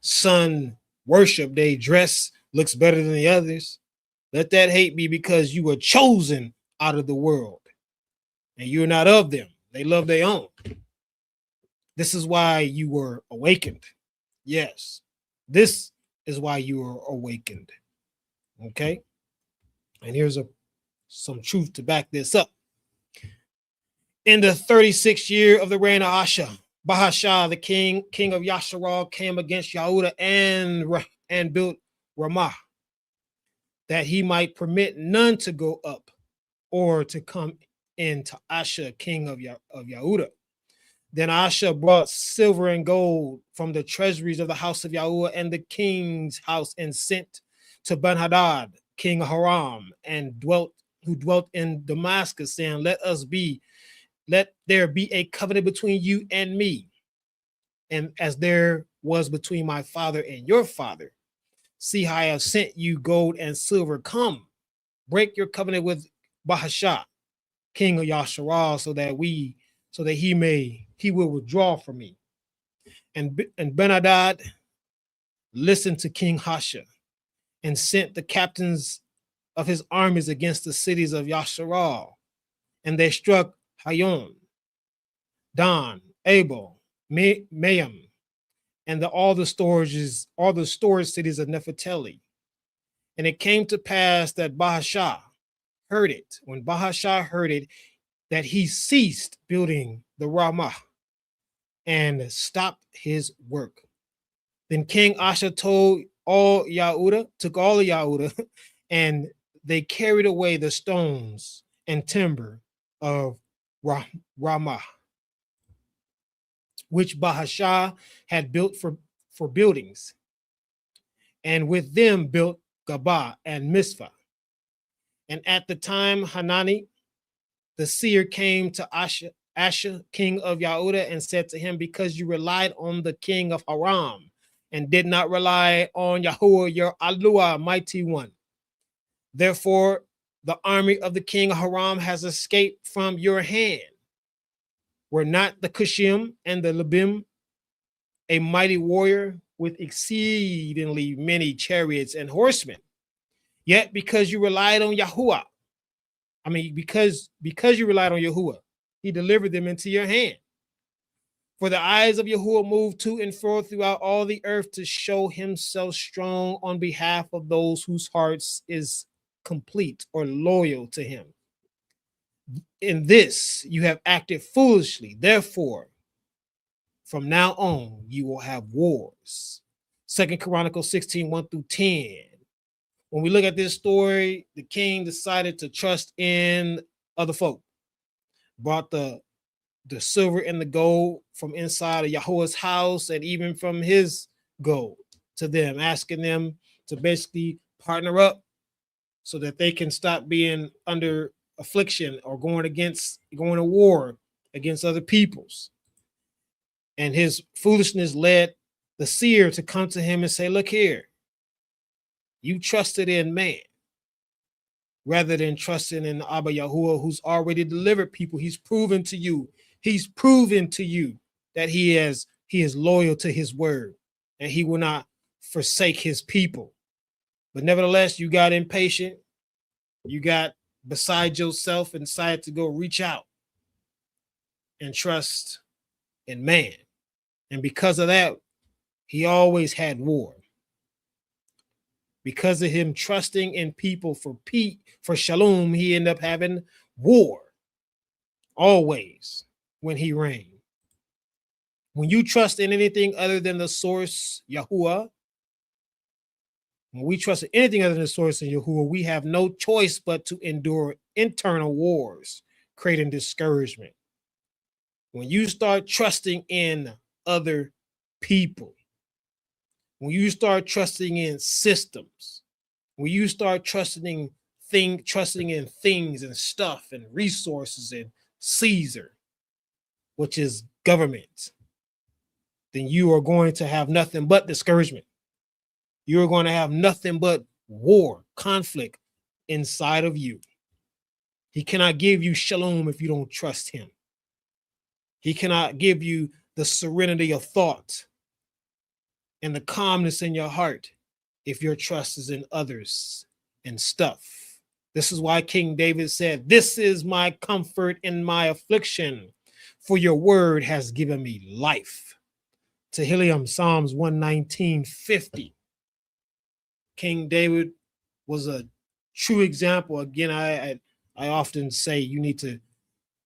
A: son worship day dress looks better than the others. Let that hate be because you were chosen out of the world and you're not of them. They love their own. This is why you were awakened. Yes, this is why you were awakened. Okay, and here's some truth to back this up. In the 36th year of the reign of Asha, Bahasha, the king of Yasharal, came against Yahuda and built Ramah, that he might permit none to go up or to come into Asha, king of Yahuda. Then Asha brought silver and gold from the treasuries of the house of Yahuwah and the king's house, and sent to Ben-Hadad, king of Haram, and who dwelt in Damascus, saying, let there be a covenant between you and me, and as there was between my father and your father. See how I have sent you gold and silver. Come, break your covenant with Bahasha, king of Yasharal, so that he will withdraw from me. And Ben-Hadad listened to King Hasha and sent the captains of his armies against the cities of Yasharal, and they struck Hayon, Dan, Abel, Mayam, and all the storage cities of Nephtali. And it came to pass that Bahasha heard it. When Bahasha heard it, that he ceased building the Ramah and stopped his work. Then King Asha took all of Yahuda, and they carried away the stones and timber of Ramah, which Bahasha had built for buildings, and with them built Gabah and Mizpah. And at the time Hanani, the seer, came to Asha, king of Yahuda, and said to him, because you relied on the king of Haram and did not rely on Yahuwah, your Alua, mighty one. Therefore, the army of the king of Haram has escaped from your hand. Were not the Cushim and the Libim a mighty warrior with exceedingly many chariots and horsemen? Yet because you relied on Yahuwah, because you relied on Yahuwah, he delivered them into your hand. For the eyes of Yahuwah move to and fro throughout all the earth to show himself strong on behalf of those whose hearts is complete or loyal to him. In this you have acted foolishly. Therefore, from now on, you will have wars. 2 Chronicles 16, 1 through 10. When we look at this story, the king decided to trust in other folk, brought the silver and the gold from inside of Yahuwah's house and even from his gold to them, asking them to basically partner up so that they can stop being under affliction or going to war against other peoples. And his foolishness led the seer to come to him and say, look here, you trusted in man rather than trusting in Abba Yahuwah, who's already delivered people. He's proven to you that he is loyal to his word and he will not forsake his people. But nevertheless, you got impatient. You got beside yourself and decided to go reach out and trust in man. And because of that, he always had war. Because of him trusting in people for Shalum, he ended up having war always when he reigned. When you trust in anything other than the source, Yahuwah, when we trust in anything other than the source of Yahuwah, we have no choice but to endure internal wars, creating discouragement. When you start trusting in other people, when you start trusting in systems, when you start trusting in things and stuff and resources and Caesar, which is government, then you are going to have nothing but discouragement. You're going to have nothing but war, conflict inside of you. He cannot give you shalom if you don't trust him. He cannot give you the serenity of thought and the calmness in your heart if your trust is in others and stuff. This is why King David said, this is my comfort in my affliction, for your word has given me life. Tehillim, Psalms 119:50. King David was a true example. Again, I often say you need to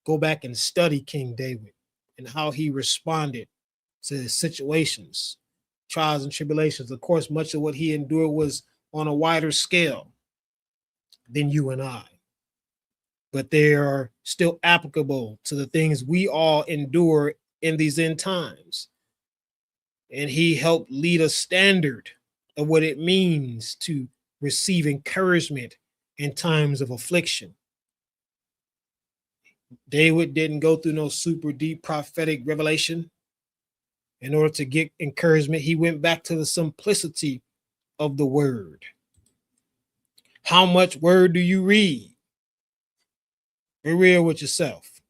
A: go back and study King David and how he responded to his situations, trials and tribulations. Of course, much of what he endured was on a wider scale than you and I, but they are still applicable to the things we all endure in these end times. And he helped lead a standard of what it means to receive encouragement in times of affliction. David didn't go through no super deep prophetic revelation in order to get encouragement. He went back to the simplicity of the word. How much word do you read? Be real with yourself.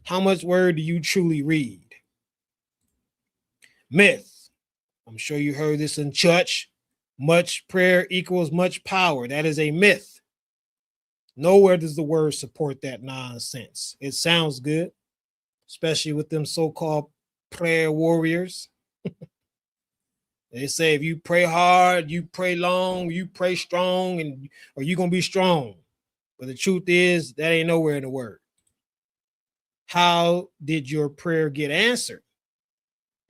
A: How much word do you truly read? Myth. I'm sure you heard this in church. Much prayer equals much power. That is a myth. Nowhere does the word support that nonsense. It sounds good, especially with them so-called prayer warriors. They say if you pray hard, you pray long, you pray strong, and or you're gonna be strong. But the truth is that ain't nowhere in the word. How did your prayer get answered?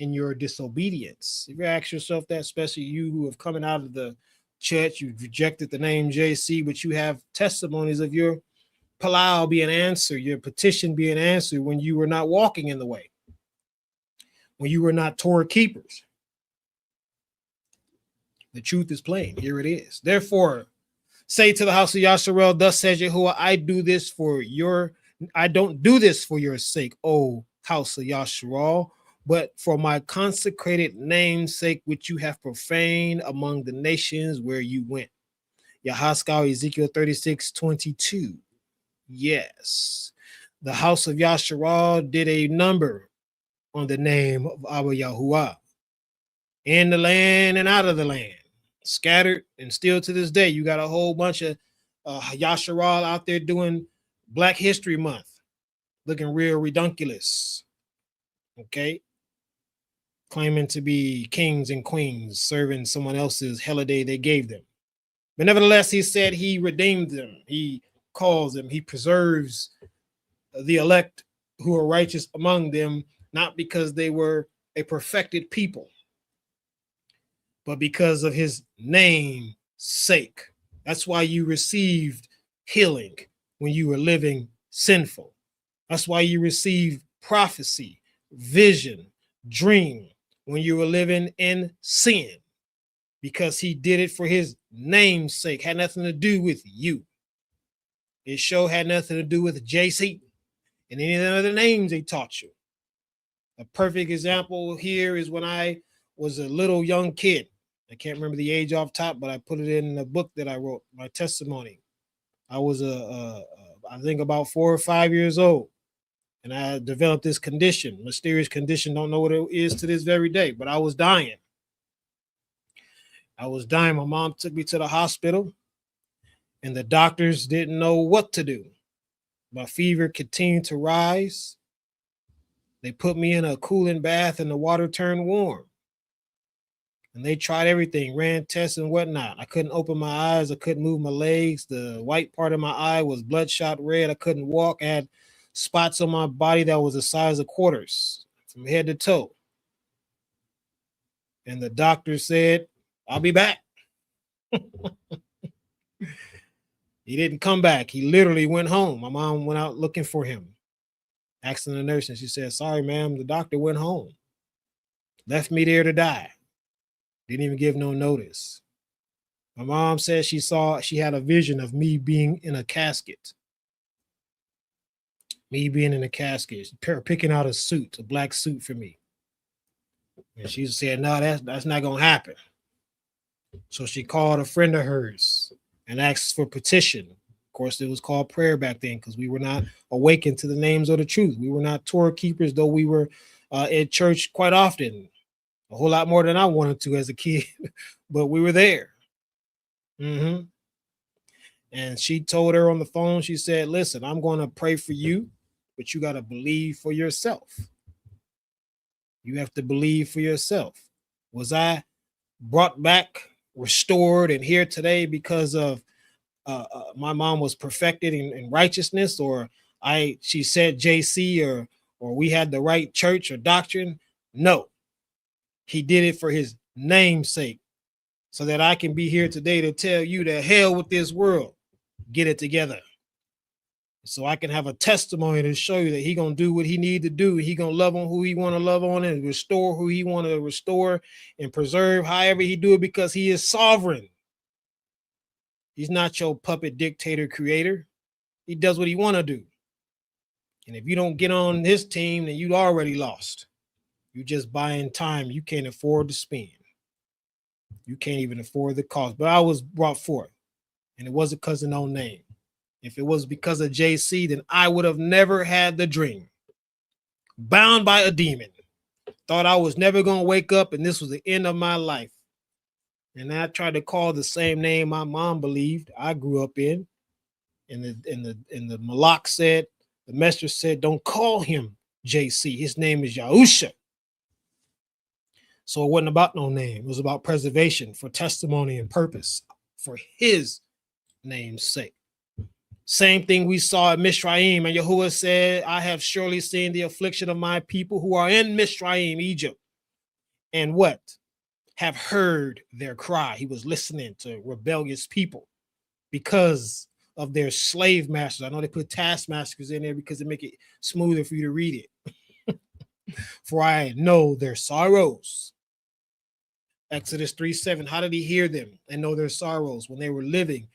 A: In your disobedience. If you ask yourself that, especially you who have coming out of the church, you've rejected the name JC, but you have testimonies of your palau being answered, your petition being answered when you were not walking in the way, when you were not Torah keepers. The truth is plain. Here it is. Therefore, say to the house of Yasharel, thus says Yahuwah, I don't do this for your sake, O house of Yasharel, but for my consecrated name's sake, which you have profaned among the nations where you went. Yahaskal, Ezekiel 36:22. Yes, the house of Yasharal did a number on the name of Abba Yahuwah in the land and out of the land, scattered, and still to this day, you got a whole bunch of Yasharal out there doing Black History Month, looking real redunculous. Okay, claiming to be kings and queens, serving someone else's holiday they gave them. But nevertheless, he said he redeemed them. He calls them. He preserves the elect who are righteous among them, not because they were a perfected people, but because of his name's sake. That's why you received healing when you were living sinful. That's why you received prophecy, vision, dream when you were living in sin, because he did it for his name's sake. Had nothing to do with you. It sure had nothing to do with JC and any of the other names they taught you. A perfect example here is when I was a little young kid. I can't remember the age off top, but I put it in the book that I wrote, my testimony. I was I think about 4 or 5 years old. And I developed this condition, mysterious condition. Don't know what it is to this very day, but I was dying. My mom took me to the hospital, and the doctors didn't know what to do. My fever continued to rise. They put me in a cooling bath, and the water turned warm. And they tried everything, ran tests and whatnot. I couldn't open my eyes. I couldn't move my legs. The white part of my eye was bloodshot red. I couldn't walk. I had spots on my body that was the size of quarters from head to toe. And the doctor said, I'll be back. He didn't come back. He literally went home. My mom went out looking for him, asking the nurse, and she said, sorry, ma'am, the doctor went home. Left me there to die. Didn't even give no notice. My mom said she had a vision of me being in a casket. Me being in a casket, picking out a suit, a black suit for me. And she said, no, that's not going to happen. So she called a friend of hers and asked for petition. Of course, it was called prayer back then because we were not awakened to the names of the truth. We were not Torah keepers, though we were at church quite often, a whole lot more than I wanted to as a kid, but we were there. And she told her on the phone, she said, listen, I'm going to pray for you, but you got to believe for yourself. You have to believe for yourself. Was I brought back, restored, and here today because of my mom was perfected in righteousness, or she said JC, or we had the right church or doctrine? No. He did it for his name's sake, so that I can be here today to tell you to hell with this world. Get it together. So I can have a testimony to show you that he going to do what he need to do. He going to love on who he want to love on and restore who he want to restore and preserve however he do it, because he is sovereign. He's not your puppet dictator creator. He does what he want to do. And if you don't get on his team, then you already lost. You just buying time you can't afford to spend. You can't even afford the cost. But I was brought forth, and it wasn't because of no name. If it was because of JC, then I would have never had the dream. Bound by a demon. Thought I was never going to wake up, and this was the end of my life. And I tried to call the same name my mom believed I grew up in. And the Malak said, the messenger said, don't call him JC. His name is Yahusha. So it wasn't about no name. It was about preservation for testimony and purpose for his name's sake. Same thing we saw at Mizraim, and Yahuwah said, I have surely seen the affliction of my people who are in Mizraim, Egypt, and what? Have heard their cry. He was listening to rebellious people because of their slave masters. I know they put taskmasters in there because they make it smoother for you to read it. For I know their sorrows. Exodus 3:7. How did he hear them and know their sorrows? When they were living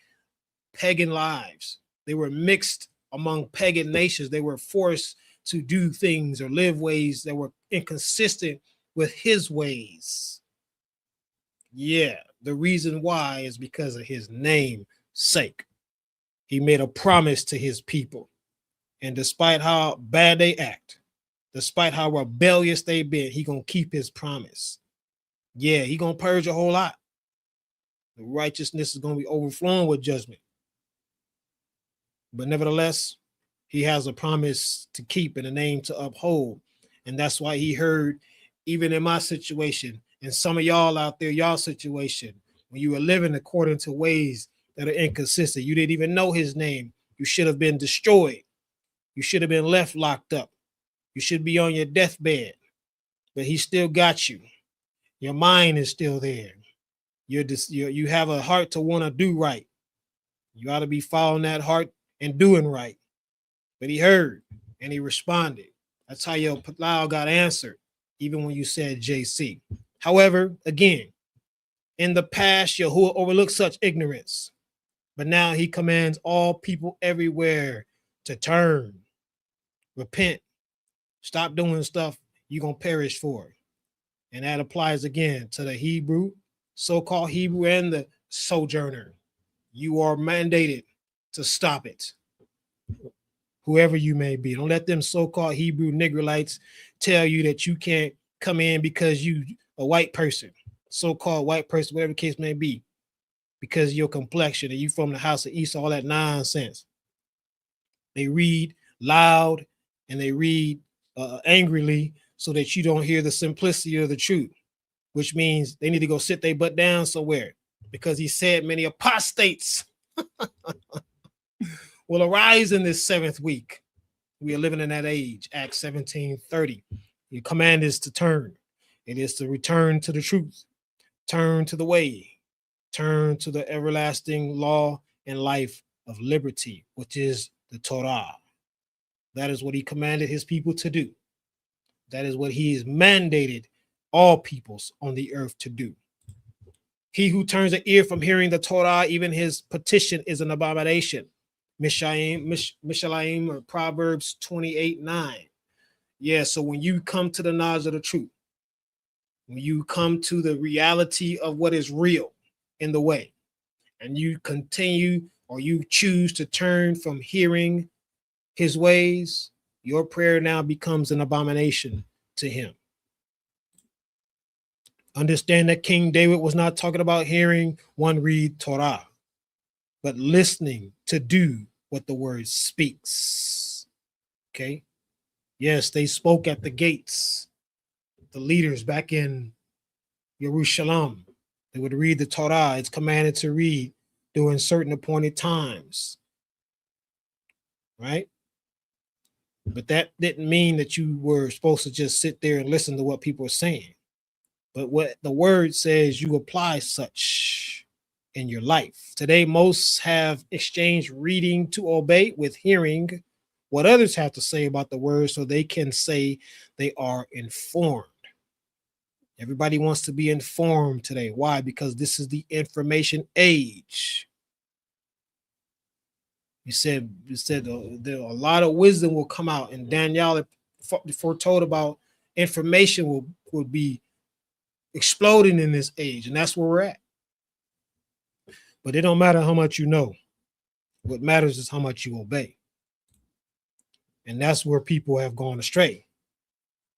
A: pagan lives. They were mixed among pagan nations. They were forced to do things or live ways that were inconsistent with his ways. Yeah, the reason why is because of his name's sake. He made a promise to his people. And despite how bad they act, despite how rebellious they've been, he gonna keep his promise. Yeah, he gonna purge a whole lot. The righteousness is gonna be overflowing with judgment. But nevertheless, he has a promise to keep and a name to uphold. And that's why he heard, even in my situation, and some of y'all out there, y'all situation, when you were living according to ways that are inconsistent, you didn't even know his name. You should have been destroyed. You should have been left locked up. You should be on your deathbed. But he still got you. Your mind is still there. You have a heart to want to do right. You ought to be following that heart and doing right. But he heard and he responded. That's how your Palau got answered, even when you said JC. However, again, in the past, Yahuwah overlooked such ignorance. But now he commands all people everywhere to turn, repent, stop doing stuff you're going to perish for. And that applies again to the Hebrew, so-called Hebrew, and the sojourner. You are mandated to stop it, whoever you may be. Don't let them so-called Hebrew Negroites tell you that you can't come in because you a white person, so-called white person, whatever the case may be, because of your complexion and you from the house of Esau, all that nonsense. They read loud and they read angrily so that you don't hear the simplicity of the truth, which means they need to go sit their butt down somewhere, because he said many apostates will arise in this 7th week. We are living in that age. Acts 17:30. Your command is to turn. It is to return to the truth, turn to the way, turn to the everlasting law and life of liberty, which is the Torah. That is what he commanded his people to do. That is what he has mandated all peoples on the earth to do. He who turns an ear from hearing the Torah, even his petition is an abomination. Mishalayim, or Proverbs 28:9. Yeah, so when you come to the knowledge of the truth, when you come to the reality of what is real in the way, and you continue or you choose to turn from hearing his ways, your prayer now becomes an abomination to him. Understand that King David was not talking about hearing one read Torah, but listening to do what the word speaks. Okay. Yes, they spoke at the gates. The leaders back in Jerusalem, they would read the Torah. It's commanded to read during certain appointed times. Right? But that didn't mean that you were supposed to just sit there and listen to what people are saying. But what the word says, you apply such in your life. Today, most have exchanged reading to obey with hearing what others have to say about the word so they can say they are informed. Everybody wants to be informed today. Why? Because this is the information age. You said there a lot of wisdom will come out, and Daniel foretold about information will be exploding in this age, and that's where we're at. But it don't matter how much you know. What matters is how much you obey. And that's where people have gone astray.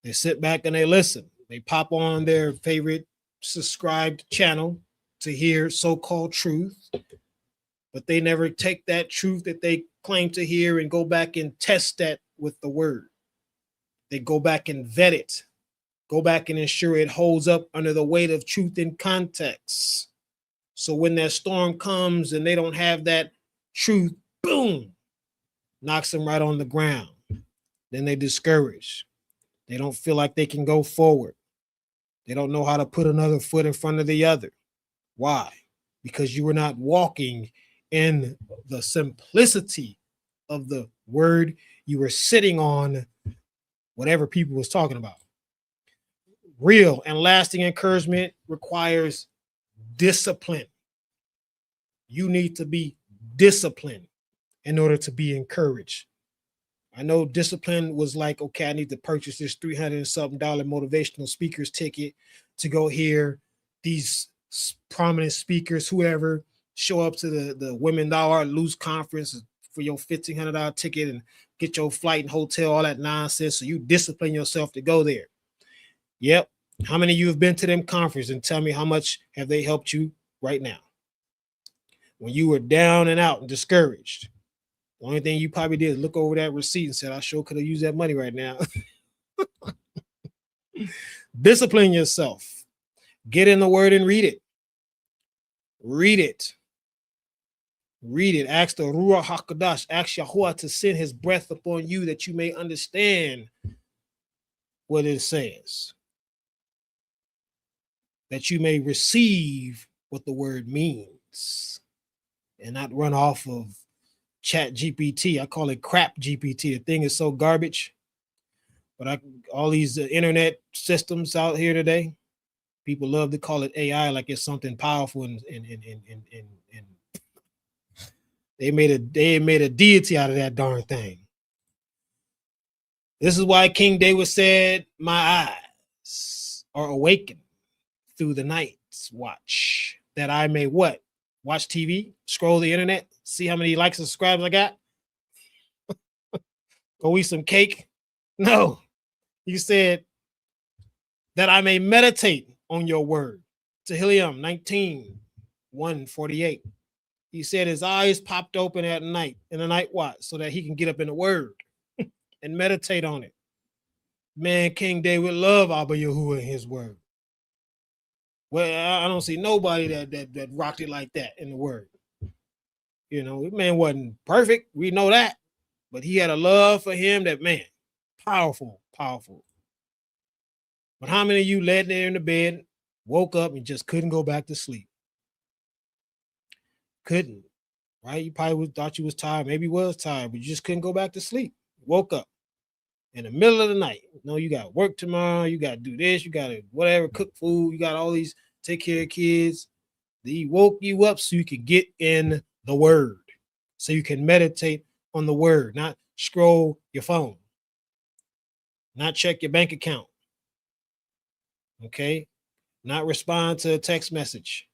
A: They sit back and they listen. They pop on their favorite subscribed channel to hear so-called truth, but they never take that truth that they claim to hear and go back and test that with the word. They go back and vet it Go back and ensure it holds up under the weight of truth and context. So when that storm comes and they don't have that truth, boom, knocks them right on the ground. Then they discouraged. They don't feel like they can go forward. They don't know how to put another foot in front of the other. Why? Because you were not walking in the simplicity of the word. You were sitting on whatever people was talking about. Real and lasting encouragement requires discipline. You need to be disciplined in order to be encouraged. I know discipline was like, okay, I need to purchase this $300 and something motivational speakers ticket to go hear these prominent speakers, whoever, show up to the Women Thou Art Loose conference for your $1,500 ticket and get your flight and hotel, all that nonsense. So you discipline yourself to go there. Yep. How many of you have been to them conferences, and tell me how much have they helped you right now? When you were down and out and discouraged, the only thing you probably did is look over that receipt and said, I sure could have used that money right now. Discipline yourself. Get in the word and read it. Read it. Read it. Ask the Ruach HaKodesh, ask Yahuwah to send his breath upon you that you may understand what it says. That you may receive what the word means and not run off of Chat GPT. I call it crap GPT. The thing is so garbage. But all these internet systems out here today, people love to call it AI like it's something powerful, and they made a deity out of that darn thing. This is why King David said, my eyes are awakened through the night's watch, that I may what? Watch TV, scroll the internet, see how many likes and subscribers I got. Go eat some cake. No, he said that I may meditate on your word. Tehillim 19:148. He said his eyes popped open at night in the night watch so that he can get up in the word and meditate on it. Man, King David loved Abba Yahuwah and his word. Well, I don't see nobody that rocked it like that in the word. You know, the man wasn't perfect. We know that. But he had a love for him that, man, powerful, powerful. But how many of you laid there in the bed, woke up, and just couldn't go back to sleep? Couldn't, right? You probably thought you was tired. Maybe you was tired, but you just couldn't go back to sleep. Woke up in the middle of the night. No, you got work tomorrow. You got to do this. You got to whatever, cook food. You got all these, take care of kids. He woke you up so you could get in the word, so you can meditate on the word, not scroll your phone, not check your bank account, okay? Not respond to a text message.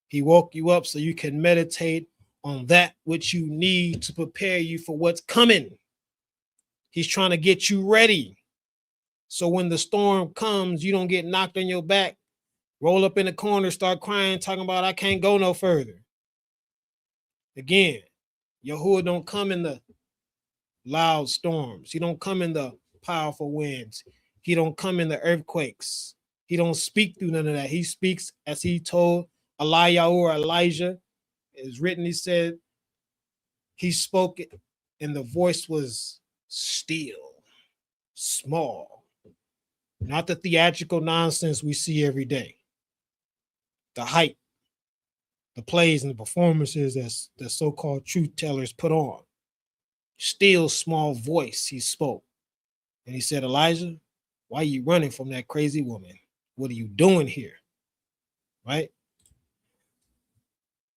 A: He woke you up so you can meditate on that which you need to prepare you for what's coming. He's trying to get you ready. So when the storm comes, you don't get knocked on your back, roll up in the corner, start crying, talking about, I can't go no further. Again, Yahuwah don't come in the loud storms. He don't come in the powerful winds. He don't come in the earthquakes. He don't speak through none of that. He speaks as he told Elijah. It's written, he said, he spoke it, and the voice was still, small. Not the theatrical nonsense we see every day. The hype, the plays and the performances that so-called truth tellers put on. Still small voice, he spoke. And he said, Elijah, why are you running from that crazy woman? What are you doing here? Right?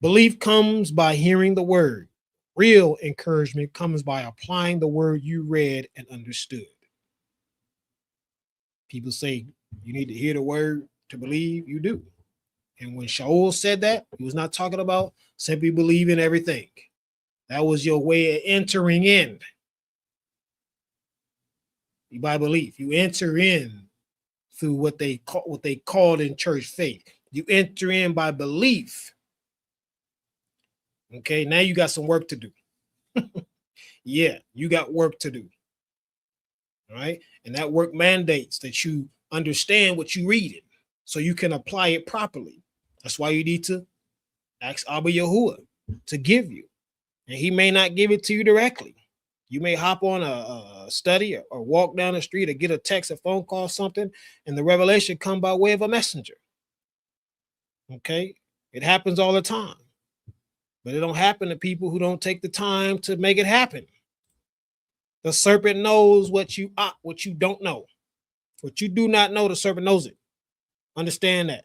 A: Belief comes by hearing the word. Real encouragement comes by applying the word you read and understood. People say you need to hear the word to believe. You do. And when Shaul said that, he was not talking about simply believing everything. That was your way of entering in. By belief, you enter in through what they called in church faith. You enter in by belief. Okay, now you got some work to do. Yeah, you got work to do. All right, and that work mandates that you understand what you read it so you can apply it properly. That's why you need to ask Abba Yahuwah to give you. And he may not give it to you directly. You may hop on a study or walk down the street or get a text, a phone call, something, and the revelation come by way of a messenger. Okay? It happens all the time. But it don't happen to people who don't take the time to make it happen. The serpent knows what you don't know. What you do not know, the serpent knows it. Understand that.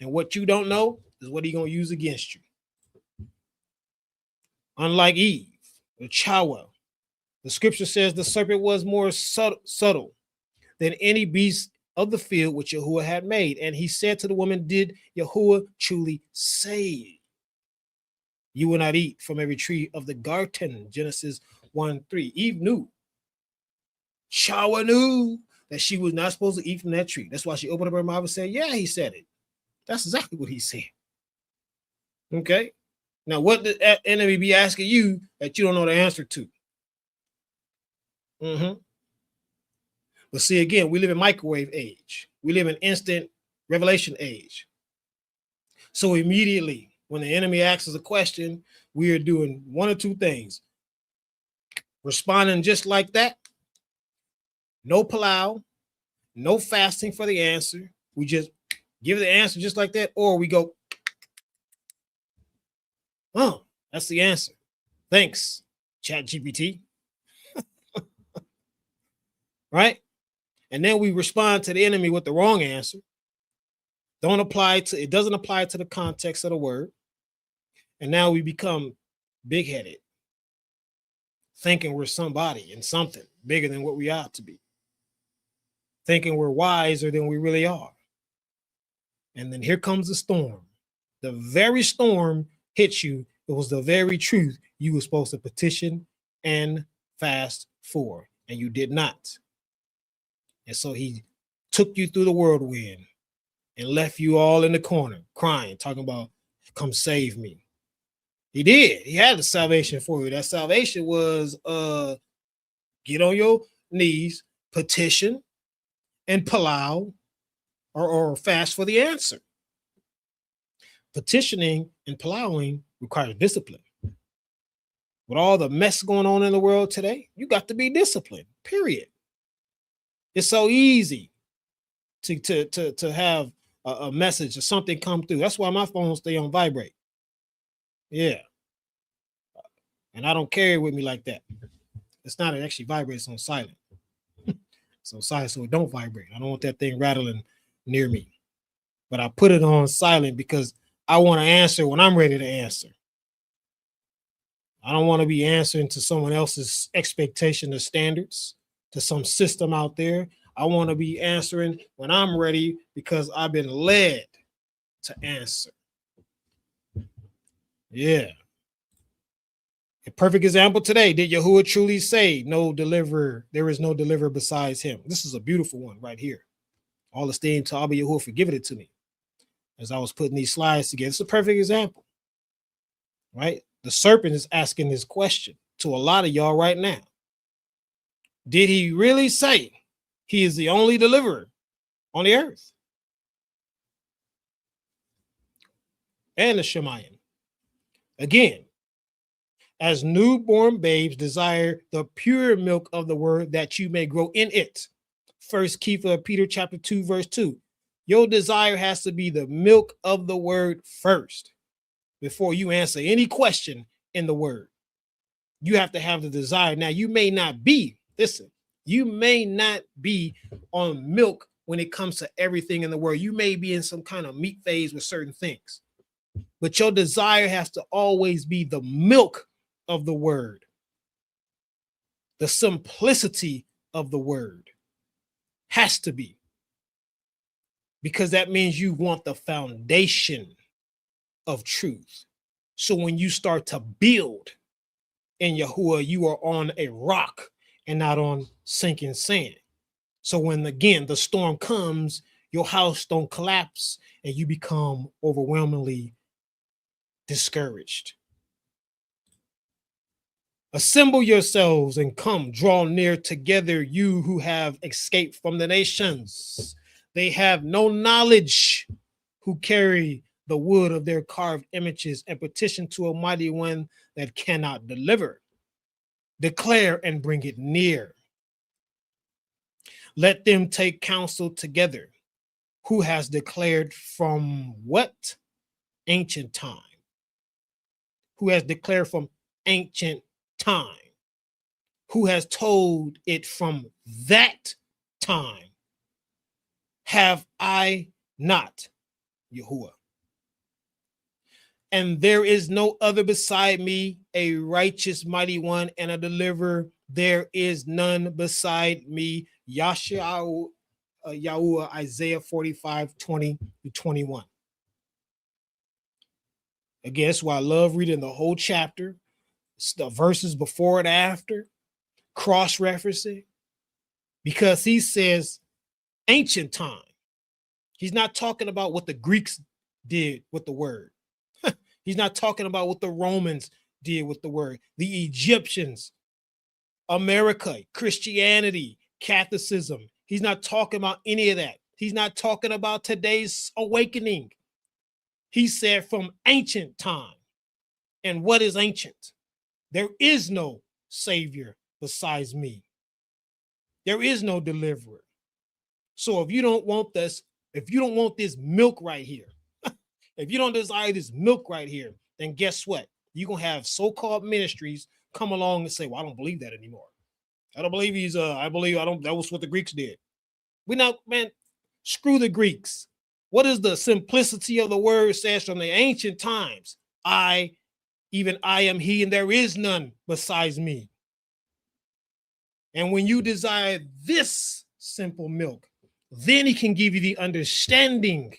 A: And what you don't know is what he's going to use against you. Unlike Eve, the Chawa, the scripture says the serpent was more subtle than any beast of the field which Yahuwah had made. And he said to the woman, did Yahuwah truly say, you will not eat from every tree of the garden? Genesis 1:3. Eve knew. Chawa knew that she was not supposed to eat from that tree. That's why she opened up her mouth and said, yeah, he said it. That's exactly what he said. Okay. Now, what the enemy be asking you that you don't know the answer to? But see, again, we live in microwave age. We live in instant revelation age. So immediately, when the enemy asks us a question, we are doing one or two things. Responding just like that. No palau, no fasting for the answer. We just give the answer just like that, or we go, oh, that's the answer. Thanks, ChatGPT. Right? And then we respond to the enemy with the wrong answer. It doesn't apply to the context of the word. And now we become big-headed, thinking we're somebody and something bigger than what we ought to be. Thinking we're wiser than we really are. And then here comes the storm. The very storm hits you. It was the very truth you were supposed to petition and fast for, and you did not. And so he took you through the whirlwind and left you all in the corner crying, talking about, come save me. He did. He had the salvation for you. That salvation was get on your knees, petition, and palau, or fast for the answer. Petitioning and palauing requires discipline. With all the mess going on in the world today, you got to be disciplined, period. It's so easy to have a message or something come through. That's why my phone stay on vibrate. Yeah. And I don't carry it with me like that. It's not, it actually vibrates on silent. It's on silent, so it don't vibrate. I don't want that thing rattling near me. But I put it on silent because I want to answer when I'm ready to answer. I don't want to be answering to someone else's expectation or standards, to some system out there. I want to be answering when I'm ready because I've been led to answer. Yeah. A perfect example today. Did Yahuwah truly say no deliverer? There is no deliverer besides him. This is a beautiful one right here. All the esteem to Abba Yahuwah for giving it to me as I was putting these slides together. It's a perfect example, right? The serpent is asking this question to a lot of y'all right now. Did he really say he is the only deliverer on the earth? And the Shemayim. Again, as newborn babes desire the pure milk of the word that you may grow in it. First Peter chapter 2, verse 2. Your desire has to be the milk of the word first before you answer any question in the word. You have to have the desire. Now, you may not be, listen, you may not be on milk when it comes to everything in the word. You may be in some kind of meat phase with certain things. But your desire has to always be the milk of the word, the simplicity of the word has to be, because that means you want the foundation of truth. So when you start to build in Yahuwah, you are on a rock and not on sinking sand. So when, again, the storm comes, your house don't collapse and you become overwhelmingly discouraged. Assemble yourselves and come, draw near together, you who have escaped from the nations. They have no knowledge who carry the wood of their carved images and petition to a mighty one that cannot deliver. Declare and bring it near. Let them take counsel together. Who has declared from what? Ancient time. Who has declared from ancient time? Who has told it from that time? Have I not, Yahuwah? And there is no other beside me, a righteous mighty one and a deliverer. There is none beside me. Yahuwah, Isaiah 45:20-21. Again, that's why I love reading the whole chapter, the verses before and after, cross-referencing, because he says ancient time. He's not talking about what the Greeks did with the word. He's not talking about what the Romans did with the word. The Egyptians, America, Christianity, Catholicism. He's not talking about any of that. He's not talking about today's awakening. He said from ancient time. And what is ancient? There is no Savior besides me. There is no deliverer. So if you don't want this, if you don't want this milk right here, if you don't desire this milk right here, then guess what? You're going to have so-called ministries come along and say, well, I don't believe that anymore. I don't believe that was what the Greeks did. We're not, man, screw the Greeks. What is the simplicity of the word says from the ancient times? Even I am he, and there is none besides me. And when you desire this simple milk, then he can give you the understanding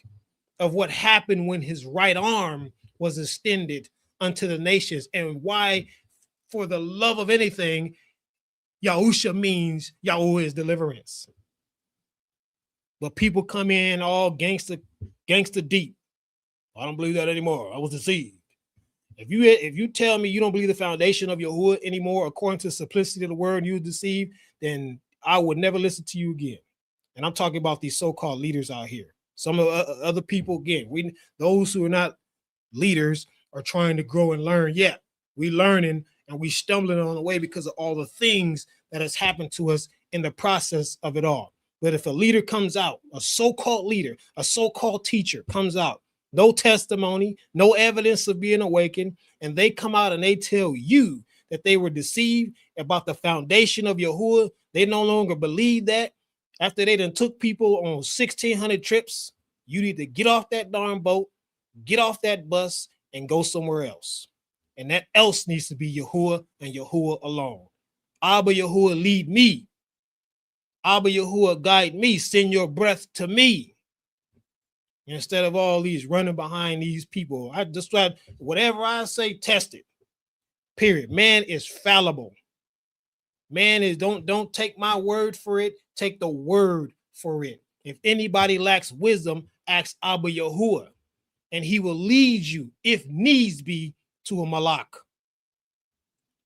A: of what happened when his right arm was extended unto the nations, and why, for the love of anything, Yahusha means Yahweh is deliverance. But people come in all gangster deep. I don't believe that anymore. I was deceived. If you tell me you don't believe the foundation of Yahuwah anymore, according to the simplicity of the word, you were deceived, then I would never listen to you again. And I'm talking about these so-called leaders out here. Some of other people, again, those who are not leaders are trying to grow and learn. Yeah, we learning and we stumbling on the way because of all the things that has happened to us in the process of it all. But if a leader comes out, a so-called leader, a so-called teacher comes out, no testimony, no evidence of being awakened, and they come out and they tell you that they were deceived about the foundation of Yahuwah, they no longer believe that. After they done took people on 1,600 trips, you need to get off that darn boat, get off that bus, and go somewhere else. And that else needs to be Yahuwah and Yahuwah alone. Abba Yahuwah, lead me. Abba Yahuwah, guide me. Send your breath to me. Instead of all these running behind these people. I just try, whatever I say, test it. Period. Man is fallible. Man is, don't take my word for it. Take the word for it. If anybody lacks wisdom, ask Abba Yahuwah, and he will lead you, if needs be, to a malak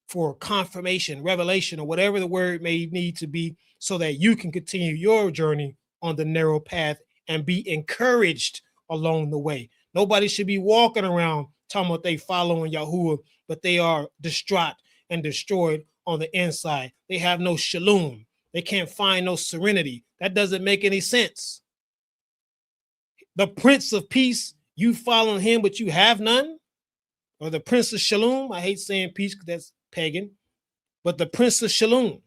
A: for confirmation, revelation, or whatever the word may need to be, so that you can continue your journey on the narrow path and be encouraged along the way. Nobody should be walking around talking about they following Yahuwah, but they are distraught and destroyed on the inside. They have no shalom. They can't find no serenity. That doesn't make any sense. The Prince of Peace, you following him, but you have none? Or the Prince of Shalom, I hate saying peace because that's pagan, but the Prince of Shalom,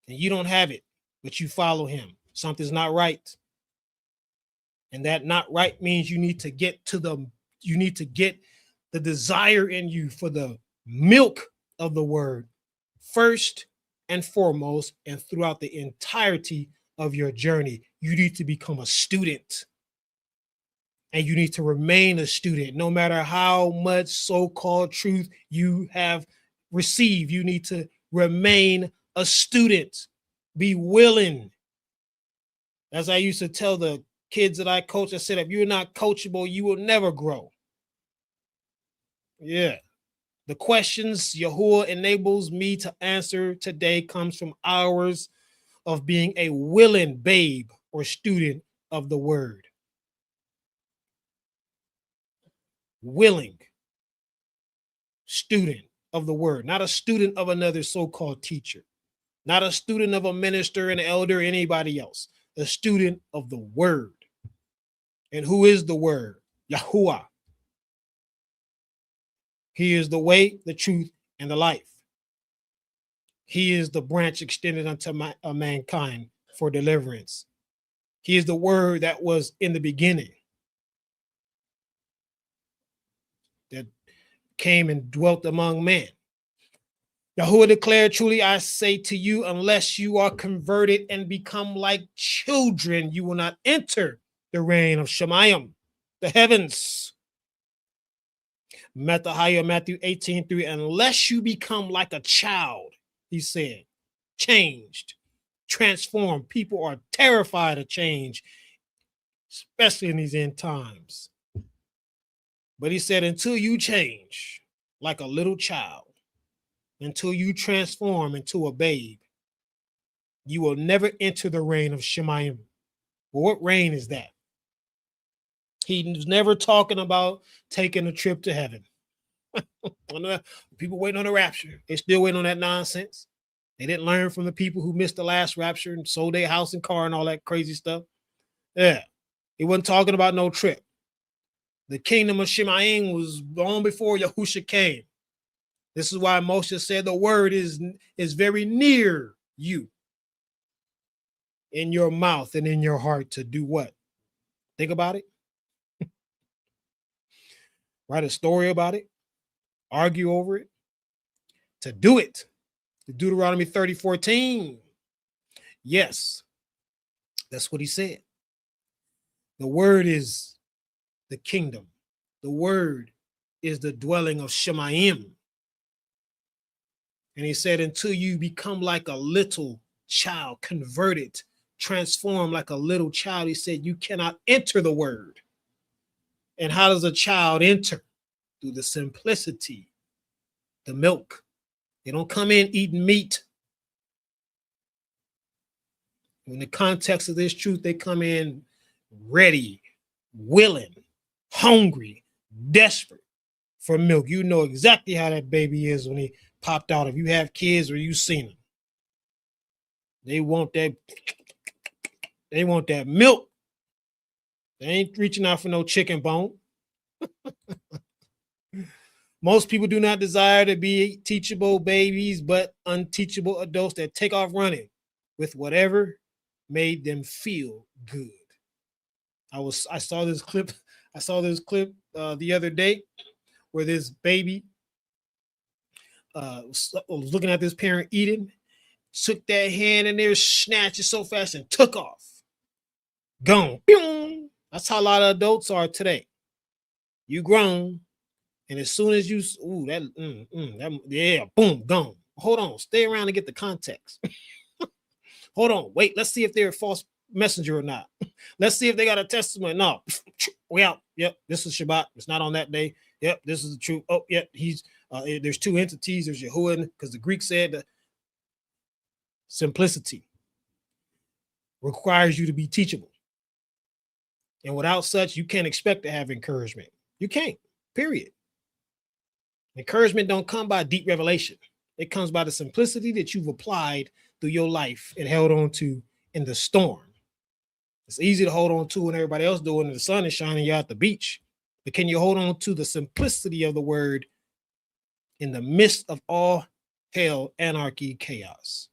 A: and you don't have it, but you follow him. Something's not right. And that not right means you need to get the desire in you for the milk of the word first and foremost, and throughout the entirety of your journey. You need to become a student, and you need to remain a student no matter how much so-called truth you have received. You need to remain a student. Be willing. As I used to tell the kids that I coach, I said, if you're not coachable, you will never grow. Yeah, The questions Yahuwah enables me to answer today comes from hours of being a willing babe or student of the word. Willing student of the word, not a student of another so-called teacher, not a student of a minister, an elder, anybody else, a student of the word. And who is the word? Yahuwah. He is the way, the truth, and the life. He is the branch extended unto mankind for deliverance. He is the word that was in the beginning, that came and dwelt among men. Yahuwah declared, truly I say to you, unless you are converted and become like children, you will not enter the reign of Shemayim, the heavens. Matthew 18:3, unless you become like a child, he said, changed, transformed. People are terrified of change, especially in these end times. But he said, until you change like a little child, until you transform into a babe, you will never enter the reign of Shemayim. Well, what reign is that? He was never talking about taking a trip to heaven. People waiting on the rapture. They still waiting on that nonsense. They didn't learn from the people who missed the last rapture and sold their house and car and all that crazy stuff. Yeah, he wasn't talking about no trip. The kingdom of Shemayim was long before Yahusha came. This is why Moshe said the word is very near you, in your mouth and in your heart, to do what? Think about it. Write a story about it. Argue over it. To do it. Deuteronomy 30:14. Yes, that's what he said. The word is the kingdom. The word is the dwelling of Shemayim. And he said, until you become like a little child, converted, transformed like a little child, he said, you cannot enter the word. And how does a child enter? Through the simplicity, the milk. They don't come in eating meat. In the context of this truth, they come in ready, willing, hungry, desperate for milk. You know exactly how that baby is when he popped out. If you have kids or you've seen them, they want that milk. They ain't reaching out for no chicken bone. Most people do not desire to be teachable babies, but unteachable adults that take off running with whatever made them feel good. I saw this clip the other day where this baby was looking at this parent eating, took that hand in there, snatched it so fast and took off. Gone. That's how a lot of adults are today. You grown, and as soon as you, boom, gone. Hold on, stay around and get the context. Hold on, wait, let's see if they're a false messenger or not. Let's see if they got a testimony. No, we out. Yep, this is Shabbat. It's not on that day. Yep, this is the truth. Oh, yep, there's two entities. There's Yahuwah, because the Greek said that simplicity requires you to be teachable. And without such, you can't expect to have encouragement. You can't, period. Encouragement don't come by deep revelation. It comes by the simplicity that you've applied through your life and held on to in the storm. It's easy to hold on to when everybody else doing it. The sun is shining, you're at the beach. But can you hold on to the simplicity of the word in the midst of all hell, anarchy, chaos?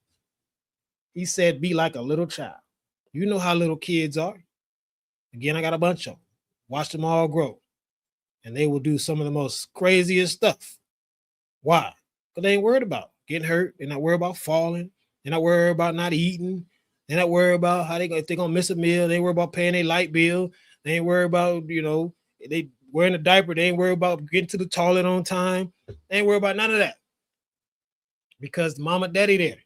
A: He said, be like a little child. You know how little kids are. Again, I got a bunch of them. Watch them all grow. And they will do some of the most craziest stuff. Why? Because they ain't worried about getting hurt. They're not worried about falling. They're not worried about not eating. They're not worried about how if they're going to miss a meal. They ain't worried about paying their light bill. They ain't worried about, they wearing a diaper. They ain't worried about getting to the toilet on time. They ain't worried about none of that. Because mama, daddy there.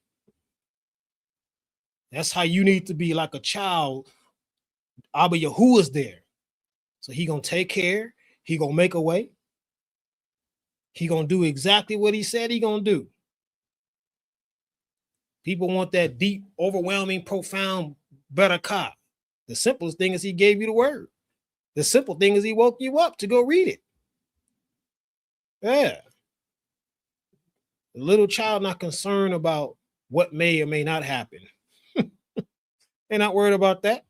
A: That's how you need to be, like a child. Abba Yahuwah's there. So he going to take care. He going to make a way. He gonna do exactly what he said he gonna do. People want that deep, overwhelming, profound barakah. The simplest thing is he gave you the word. The simple thing is he woke you up to go read it. Yeah. The little child not concerned about what may or may not happen. They're not worried about that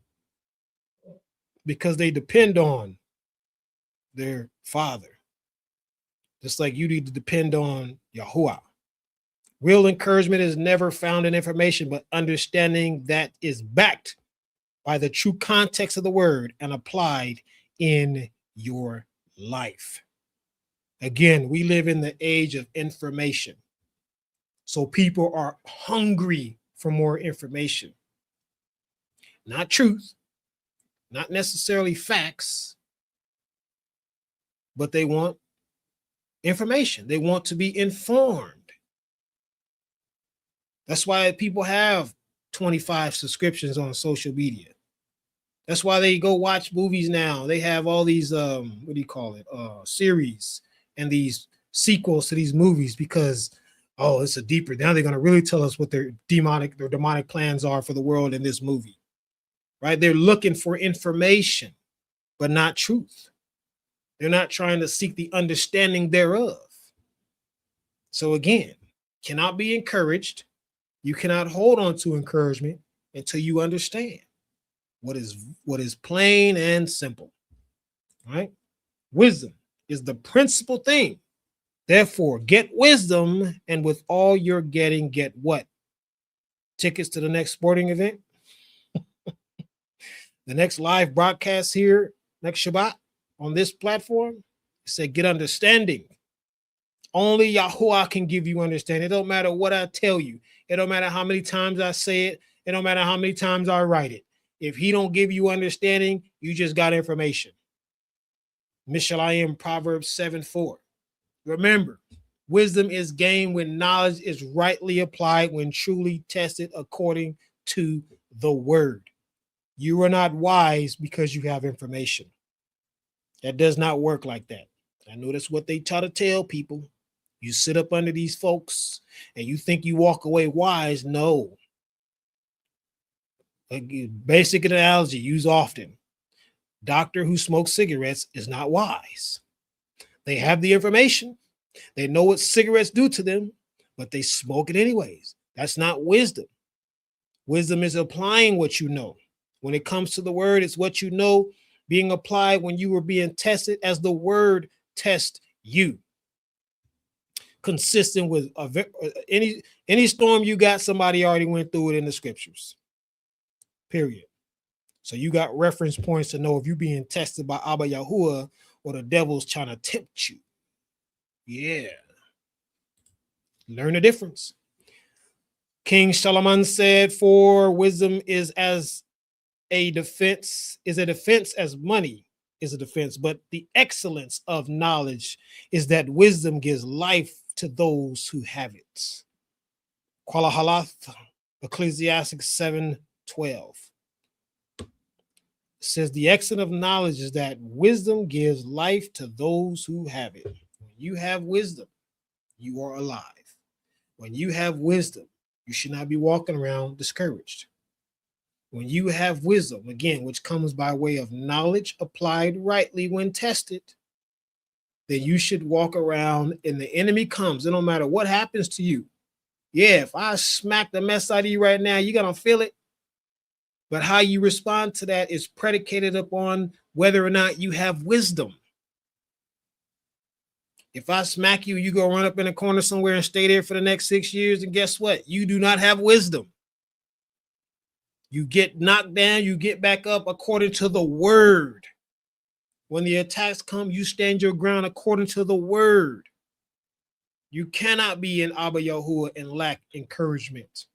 A: because they depend on their father. Just like you need to depend on Yahuwah. Real encouragement is never found in information, but understanding that is backed by the true context of the word and applied in your life. Again, we live in the age of information. So people are hungry for more information. Not truth, not necessarily facts, but they want information. They want to be informed. That's why people have 25 subscriptions on social media. That's why they go watch movies now. They have all these series and these sequels to these movies because it's a deeper. Now they're going to really tell us what their demonic plans are for the world in this movie. Right? They're looking for information, but not truth. They're not trying to seek the understanding thereof. So again, cannot be encouraged. You cannot hold on to encouragement until you understand what is plain and simple. Right? Wisdom is the principal thing. Therefore, get wisdom, and with all you're getting, get what? Tickets to the next sporting event? The next live broadcast here, next Shabbat on this platform? It said, get understanding. Only Yahuwah can give you understanding. It don't matter what I tell you. It don't matter how many times I say it. It don't matter how many times I write it. If he don't give you understanding, you just got information. Mishalayim, Proverbs 7:4. Remember, wisdom is gained when knowledge is rightly applied, when truly tested according to the word. You are not wise because you have information. That does not work like that. I know that's what they try to tell people. You sit up under these folks and you think you walk away wise. No. A basic analogy used often. Doctor who smokes cigarettes is not wise. They have the information. They know what cigarettes do to them, but they smoke it anyways. That's not wisdom. Wisdom is applying what you know. When it comes to the word, it's what you know being applied when you were being tested as the word tests you. Consistent with any storm you got, somebody already went through it in the scriptures. Period. So you got reference points to know if you're being tested by Abba Yahuwah or the devil's trying to tempt you. Yeah. Learn the difference. King Shalum said, for wisdom is a defense as money is a defense, but the excellence of knowledge is that wisdom gives life to those who have it. Kuala Halath, Ecclesiastes 7:12. Says the excellence of knowledge is that wisdom gives life to those who have it. When you have wisdom, you are alive. When you have wisdom, you should not be walking around discouraged. When you have wisdom, again, which comes by way of knowledge applied rightly when tested, then you should walk around and the enemy comes. It don't matter what happens to you. Yeah, if I smack the mess out of you right now, you're going to feel it. But how you respond to that is predicated upon whether or not you have wisdom. If I smack you, you go run up in a corner somewhere and stay there for the next 6 years. And guess what? You do not have wisdom. You get knocked down, you get back up according to the word. When the attacks come, you stand your ground according to the word. You cannot be in Abba Yahuwah and lack encouragement.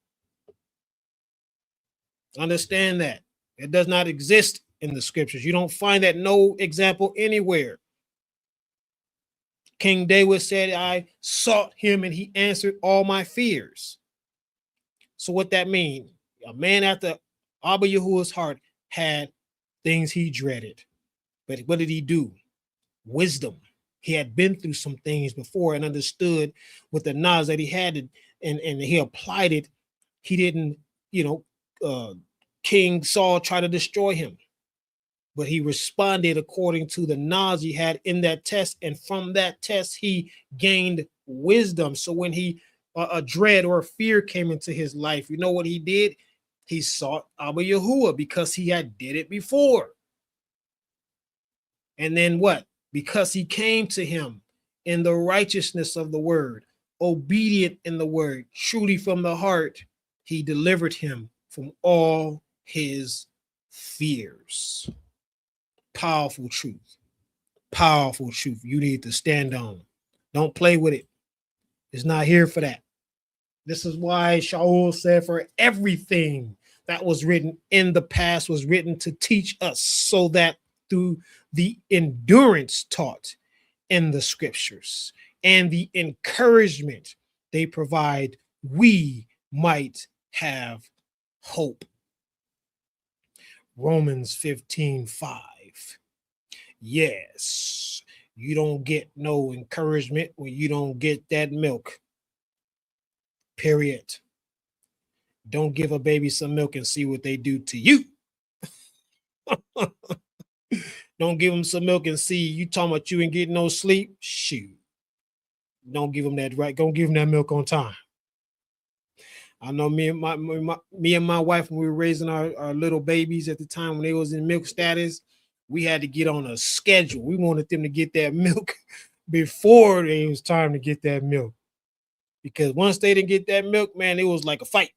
A: Understand that. It does not exist in the scriptures. You don't find that no example anywhere. King David said, I sought him and he answered all my fears. So what that means? A man after Abba Yahuwah's heart had things he dreaded. But what did he do? Wisdom. He had been through some things before and understood with the knowledge that he had, and he applied it. He didn't, King Saul tried to destroy him, but he responded according to the knowledge he had in that test. And from that test, he gained wisdom. So when a dread or a fear came into his life, you know what he did? He sought Abba Yahuwah because he had did it before. And then what? Because he came to him in the righteousness of the word, obedient in the word, truly from the heart, he delivered him from all his fears. Powerful truth. Powerful truth. You need to stand on. Don't play with it. It's not here for that. This is why Shaul said, for everything that was written in the past was written to teach us, so that through the endurance taught in the scriptures and the encouragement they provide, we might have hope. Romans 15:5. Yes, you don't get no encouragement when you don't get that milk. Period. Don't give a baby some milk and see what they do to you. Don't give them some milk and see you talking about you ain't getting no sleep. Shoot. Don't give them that right. Don't give them that milk on time. I know me and my wife, when we were raising our little babies at the time when they was in milk status, we had to get on a schedule. We wanted them to get that milk before it was time to get that milk. Because once they didn't get that milk, man, it was like a fight.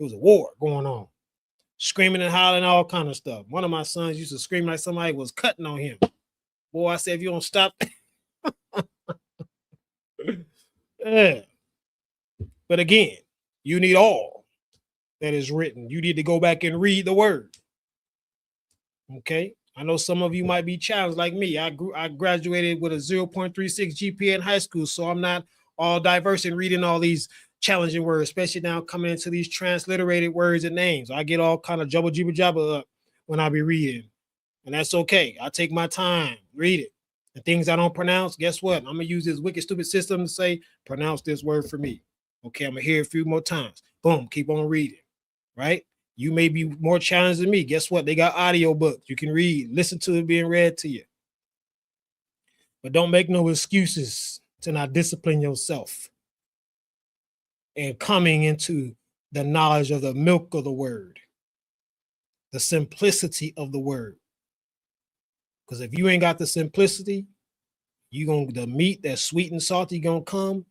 A: It was a war going on. Screaming and hollering, all kind of stuff. One of my sons used to scream like somebody was cutting on him. Boy, I said, if you don't stop. Yeah. But again, you need all that is written. You need to go back and read the word. Okay. I know some of you might be challenged like me. I graduated with a 0.36 GPA in high school, so I'm not all diverse in reading all these challenging words, especially now coming into these transliterated words and names. I get all kind of jabba up when I be reading, and that's okay. I take my time, read it. The things I don't pronounce, guess what? I'm gonna use this wicked, stupid system to say, pronounce this word for me. Okay, I'm gonna hear it a few more times. Boom, keep on reading, right? You may be more challenged than me. Guess what? They got audio books. You can read, listen to it being read to you. But don't make no excuses to not discipline yourself and coming into the knowledge of the milk of the word, the simplicity of the word. Because if you ain't got the simplicity, the meat that's sweet and salty gonna come,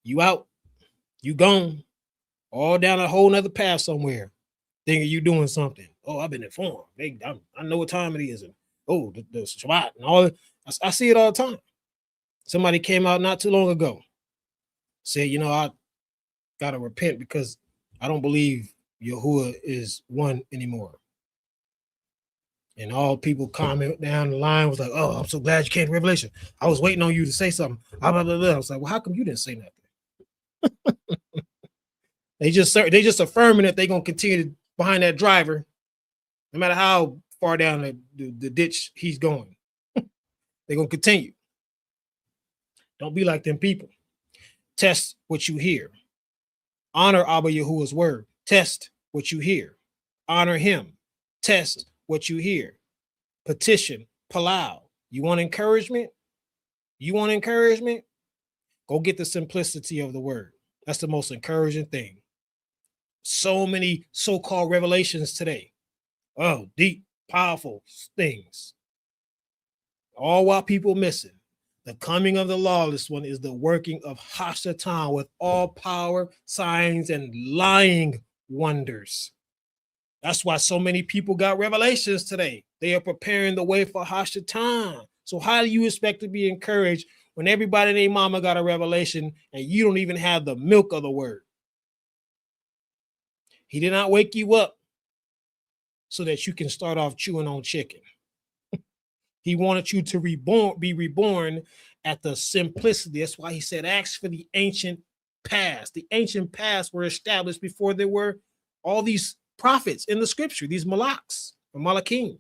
A: you out, you gone, all down a whole nother path somewhere, thinking you doing something. Oh, I've been informed. I know what time it is. And oh, the SHABBAT and all. I see it all the time. Somebody came out not too long ago, said, I gotta repent because I don't believe Yahuwah is one anymore. And all people comment down the line was like, oh, I'm so glad you came to Revelation. I was waiting on you to say something. Blah, blah, blah, blah. I was like, well, how come you didn't say nothing? They just affirming that they're gonna continue behind that driver, no matter how far down the ditch he's going. They're gonna continue. Don't be like them people. Test what you hear. Honor Abba Yahuwah's word. Test what you hear. Honor him. Test what you hear. Petition, palau. You want encouragement? Go get the simplicity of the word. That's the most encouraging thing. So many so-called revelations today. Oh, deep, powerful things. All while people missing. The coming of the lawless one is the working of Hashatan with all power, signs, and lying wonders. That's why so many people got revelations today. They are preparing the way for Hashatan. So how do you expect to be encouraged when everybody and their mama got a revelation and you don't even have the milk of the word? He did not wake you up so that you can start off chewing on chicken. He wanted you to be reborn at the simplicity. That's why he said, ask for the ancient past. The ancient past were established before there were all these prophets in the scripture, these malaks or malakim.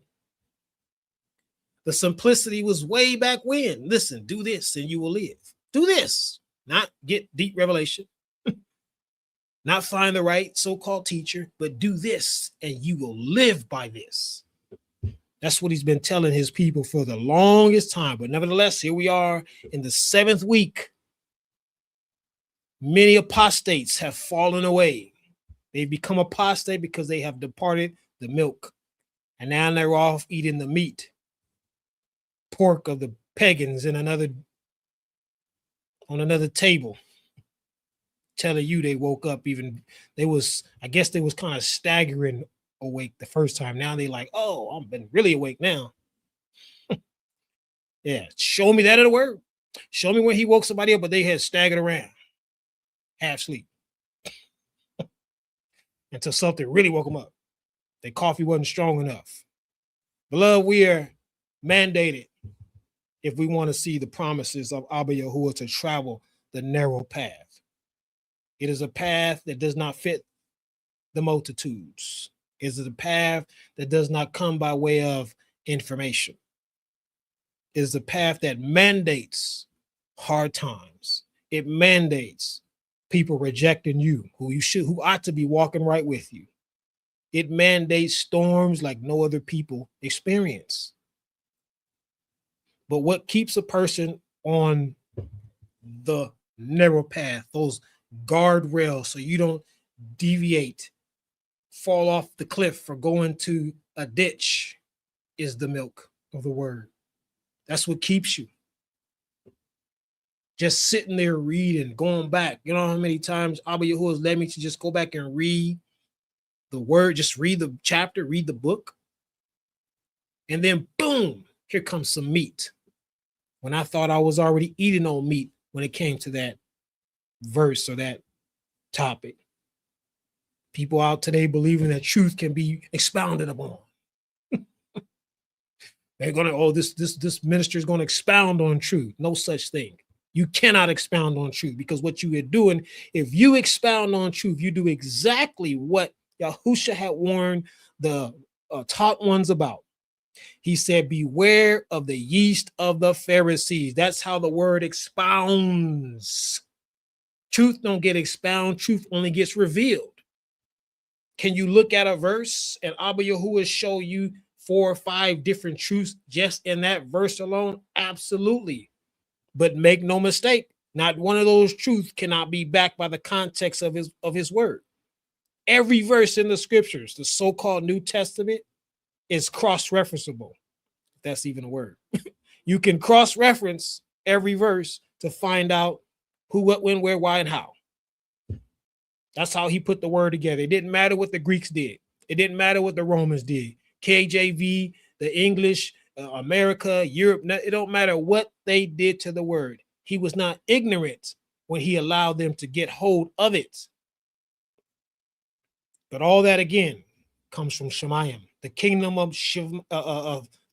A: The simplicity was way back when. Listen, do this and you will live. Do this, not get deep revelation, not find the right so-called teacher, but do this and you will live by this. That's what he's been telling his people for the longest time. But nevertheless, here we are in the 7th week. Many apostates have fallen away. They've become apostate because they have departed the milk. And now they're off eating the meat, pork of the pagans on another table, telling you they woke up. I guess they was kind of staggering awake the first time. Now they like, oh, I've been really awake now. Yeah, show me that in the word. Show me when he woke somebody up, but they had staggered around, half sleep, until something really woke them up. Their coffee wasn't strong enough. Beloved, we are mandated, if we want to see the promises of Abba Yahuwah, to travel the narrow path. It is a path that does not fit the multitudes. It is a path that does not come by way of information. It is a path that mandates hard times. It mandates people rejecting you, who ought to be walking right with you. It mandates storms like no other people experience. But what keeps a person on the narrow path, those guardrails, so you don't deviate, fall off the cliff, or go into a ditch, is the milk of the word. That's what keeps you. Just sitting there reading, going back. You know how many times Abba Yahuwah has led me to just go back and read the word, just read the chapter, read the book. And then boom, here comes some meat. When I thought I was already eating on meat when it came to that verse or that topic. People out today believing that truth can be expounded upon. They're gonna, this minister is gonna expound on truth. No such thing. You cannot expound on truth, because what you are doing, if you expound on truth, you do exactly what Yahusha had warned the taught ones about. He said, beware of the yeast of the Pharisees. That's how the word expounds. Truth don't get expounded. Truth only gets revealed. Can you look at a verse and Abba Yahuwah show you 4 or 5 different truths just in that verse alone? Absolutely. But make no mistake, not one of those truths cannot be backed by the context of his word. Every verse in the scriptures, the so-called New Testament, is cross-referenceable. If that's even a word. You can cross-reference every verse to find out who, what, when, where, why, and how. That's how he put the word together. It didn't matter what the Greeks did. It didn't matter what the Romans did. KJV, the English, America, Europe, it don't matter what they did to the word. He was not ignorant when he allowed them to get hold of it. But all that, again, comes from Shemayim. The kingdom of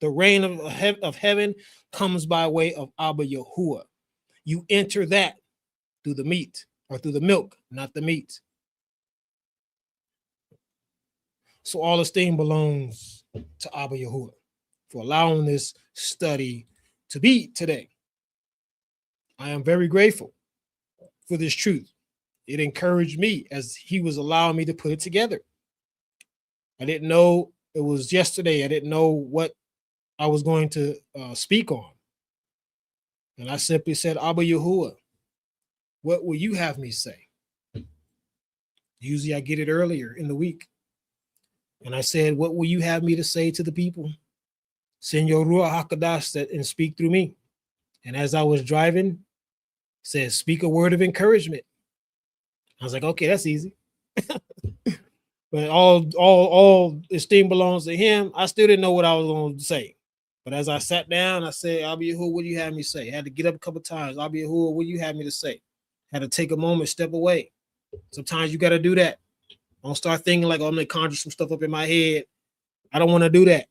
A: the reign of heaven comes by way of Abba Yahuwah. You enter that through the meat, or through the milk, not the meat. So all esteem belongs to Abba Yahuwah for allowing this study to be today. I am very grateful for this truth. It encouraged me as he was allowing me to put it together. I didn't know it was yesterday. I didn't know what I was going to speak on. And I simply said, Abba Yahuwah, what will you have me say? Usually I get it earlier in the week. And I said, what will you have me to say to the people? Send your Ruach HaKodesh and speak through me. And as I was driving, it said, speak a word of encouragement. I was like, okay, that's easy. But all esteem belongs to him. I still didn't know what I was going to say. But as I sat down, I said, Abba Yahuwah, what do you have me say? I had to get up a couple of times. Abba Yahuwah, what do you have me to say? Had to take a moment, step away. Sometimes you got to do that. Don't start thinking like, oh, I'm going to conjure some stuff up in my head. I don't want to do that.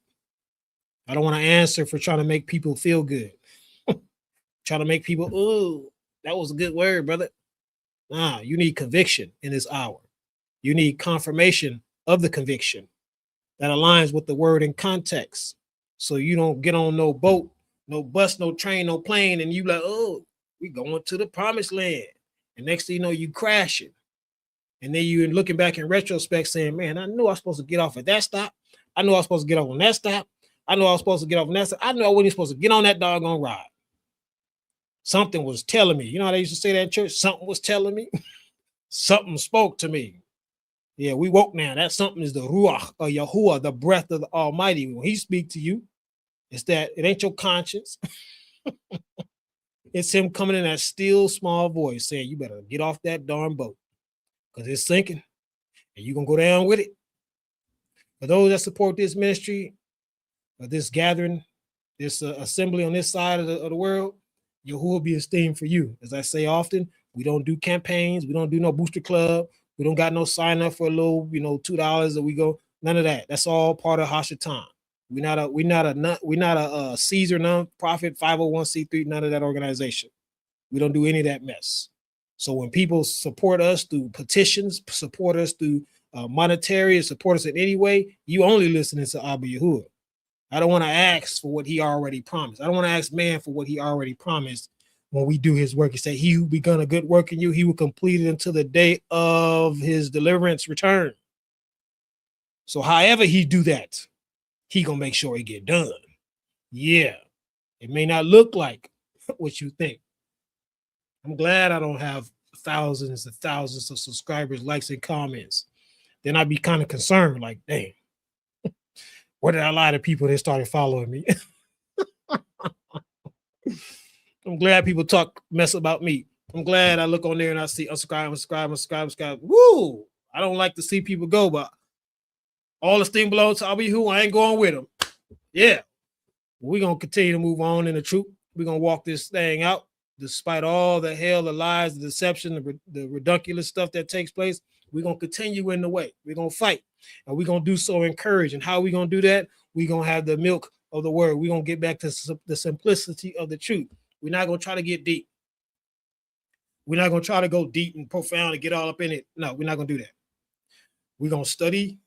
A: I don't want to answer for trying to make people feel good. Trying to make people, oh, that was a good word, brother. Nah, you need conviction in this hour. You need confirmation of the conviction that aligns with the word in context. So you don't get on no boat, no bus, no train, no plane, and you like, oh, we going to the promised land. And next thing you know, you crashing. And then you're looking back in retrospect saying, man, I knew I was supposed to get off at that stop. I knew I was supposed to get off on that stop. I knew I was supposed to get off on that stop. I knew I wasn't supposed to get on that doggone ride. Something was telling me. You know how they used to say that in church? Something was telling me. Something spoke to me. Yeah, we woke now. That something is the Ruach or Yahuwah, the breath of the Almighty. When he speak to you, it's that it ain't your conscience. It's him coming in that still small voice saying, you better get off that darn boat because it's sinking and you're going to go down with it. For those that support this ministry, or this gathering, this assembly on this side of the world, Yahuwah will be esteemed for you. As I say often, we don't do campaigns. We don't do no booster club. We don't got no sign up for a little, $2 that we go. None of that. That's all part of Hashatan. We're not a Caesar non-profit 501c3, none of that organization. We don't do any of that mess. So when people support us through petitions, support us through monetary, support us in any way, you only listening to Abba Yahuwah. I don't want to ask for what he already promised. I don't want to ask man for what he already promised when we do his work. He said, he who begun a good work in you, he will complete it until the day of his deliverance return. So however he do that, he gonna make sure it get done. Yeah, it may not look like what you think. I'm glad I don't have thousands and thousands of subscribers, likes, and comments. Then I'd be kind of concerned, like, dang, where did I lie to people that started following me? I'm glad people talk mess about me. I'm glad I look on there and I see unsubscribe. Woo! I don't like to see people go, but all the thing belongs to Abba Yahuwah. I ain't going with them. Yeah. We're going to continue to move on in the truth. We're going to walk this thing out despite all the hell, the lies, the deception, the ridiculous stuff that takes place. We're going to continue in the way. We're going to fight. And we're going to do so encouraged. And how we going to do that? We're going to have the milk of the word. We're going to get back to the simplicity of the truth. We're not going to try to get deep. We're not going to try to go deep and profound and get all up in it. No, we're not going to do that. We're going to study.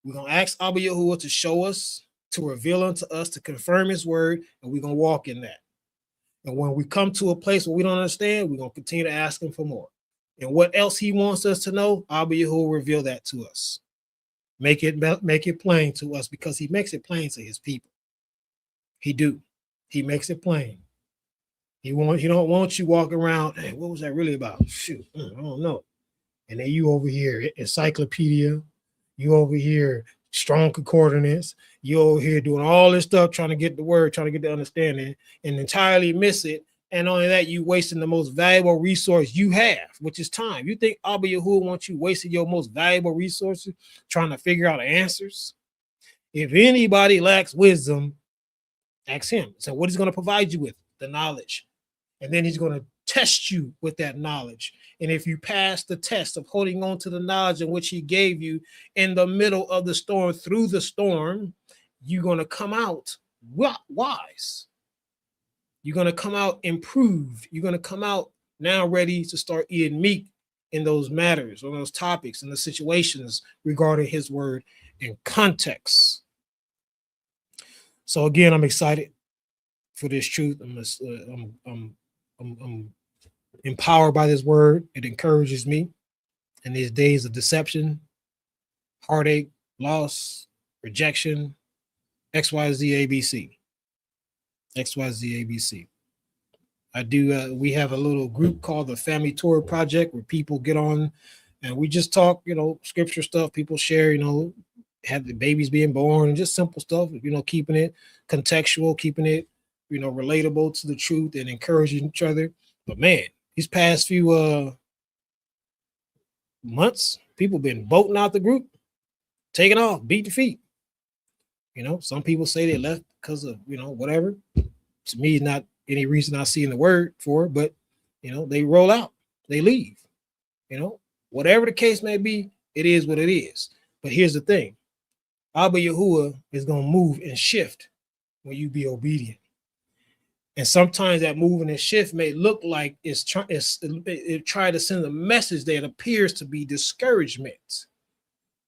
A: We're going to ask Abba Yahuwah to show us, to reveal unto us, to confirm his word, and we're going to walk in that. And when we come to a place where we don't understand, we're going to continue to ask him for more. And what else he wants us to know, Abba Yahuwah will reveal that to us. Make it plain to us, because he makes it plain to his people. He do. He makes it plain. He don't want you walking around, hey, what was that really about? Shoot, I don't know. And then you over here, encyclopedia, you over here, strong concordance, you over here doing all this stuff, trying to get the word, trying to get the understanding, and entirely miss it. And only that, you wasting the most valuable resource you have, which is time. You think Abba Yahuwah wants you wasting your most valuable resources trying to figure out answers? If anybody lacks wisdom, ask him. So what he's going to provide you with? The knowledge. And then he's going to test you with that knowledge. And if you pass the test of holding on to the knowledge in which he gave you in the middle of the storm, through the storm, you're going to come out wise. You're going to come out improved. You're going to come out now ready to start eating meat in those matters, on those topics, and the situations regarding his word and context. So again, I'm excited for this truth. I'm empowered by this word. It encourages me in these days of deception, heartache, loss, rejection, XYZ ABC. XYZ ABC. I do. We have a little group called the Family Tour Project, where people get on and we just talk, scripture stuff. People share, have the babies being born and just simple stuff, keeping it contextual, keeping it, relatable to the truth and encouraging each other. But man, these past few months, people been bolting out the group, taking off, beat the feet. Some people say they left because of, whatever. To me, not any reason I see in the word for it, but, they roll out, they leave, whatever the case may be, it is what it is. But here's the thing. Abba Yahuwah is going to move and shift when you be obedient. And sometimes that moving and shift may look like it try to send a message that appears to be discouragement.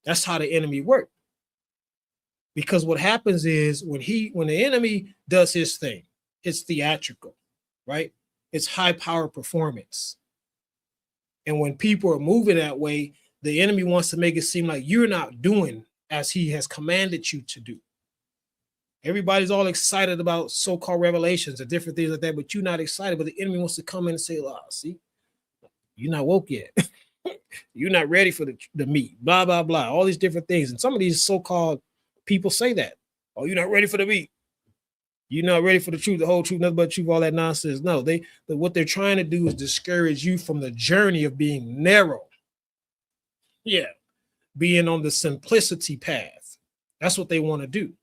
A: That's how the enemy works. Because what happens is when the enemy does his thing, it's theatrical, right? It's high power performance. And when people are moving that way, the enemy wants to make it seem like you're not doing as he has commanded you to do. Everybody's all excited about so-called revelations and different things like that, but you're not excited. But the enemy wants to come in and say, oh, see, you're not woke yet. You're not ready for the meat, blah, blah, blah, all these different things. And some of these so-called people say that. Oh, you're not ready for the meat. You're not ready for the truth, the whole truth, nothing but the truth, all that nonsense. No, what they're trying to do is discourage you from the journey of being narrow. Yeah, being on the simplicity path. That's what they want to do.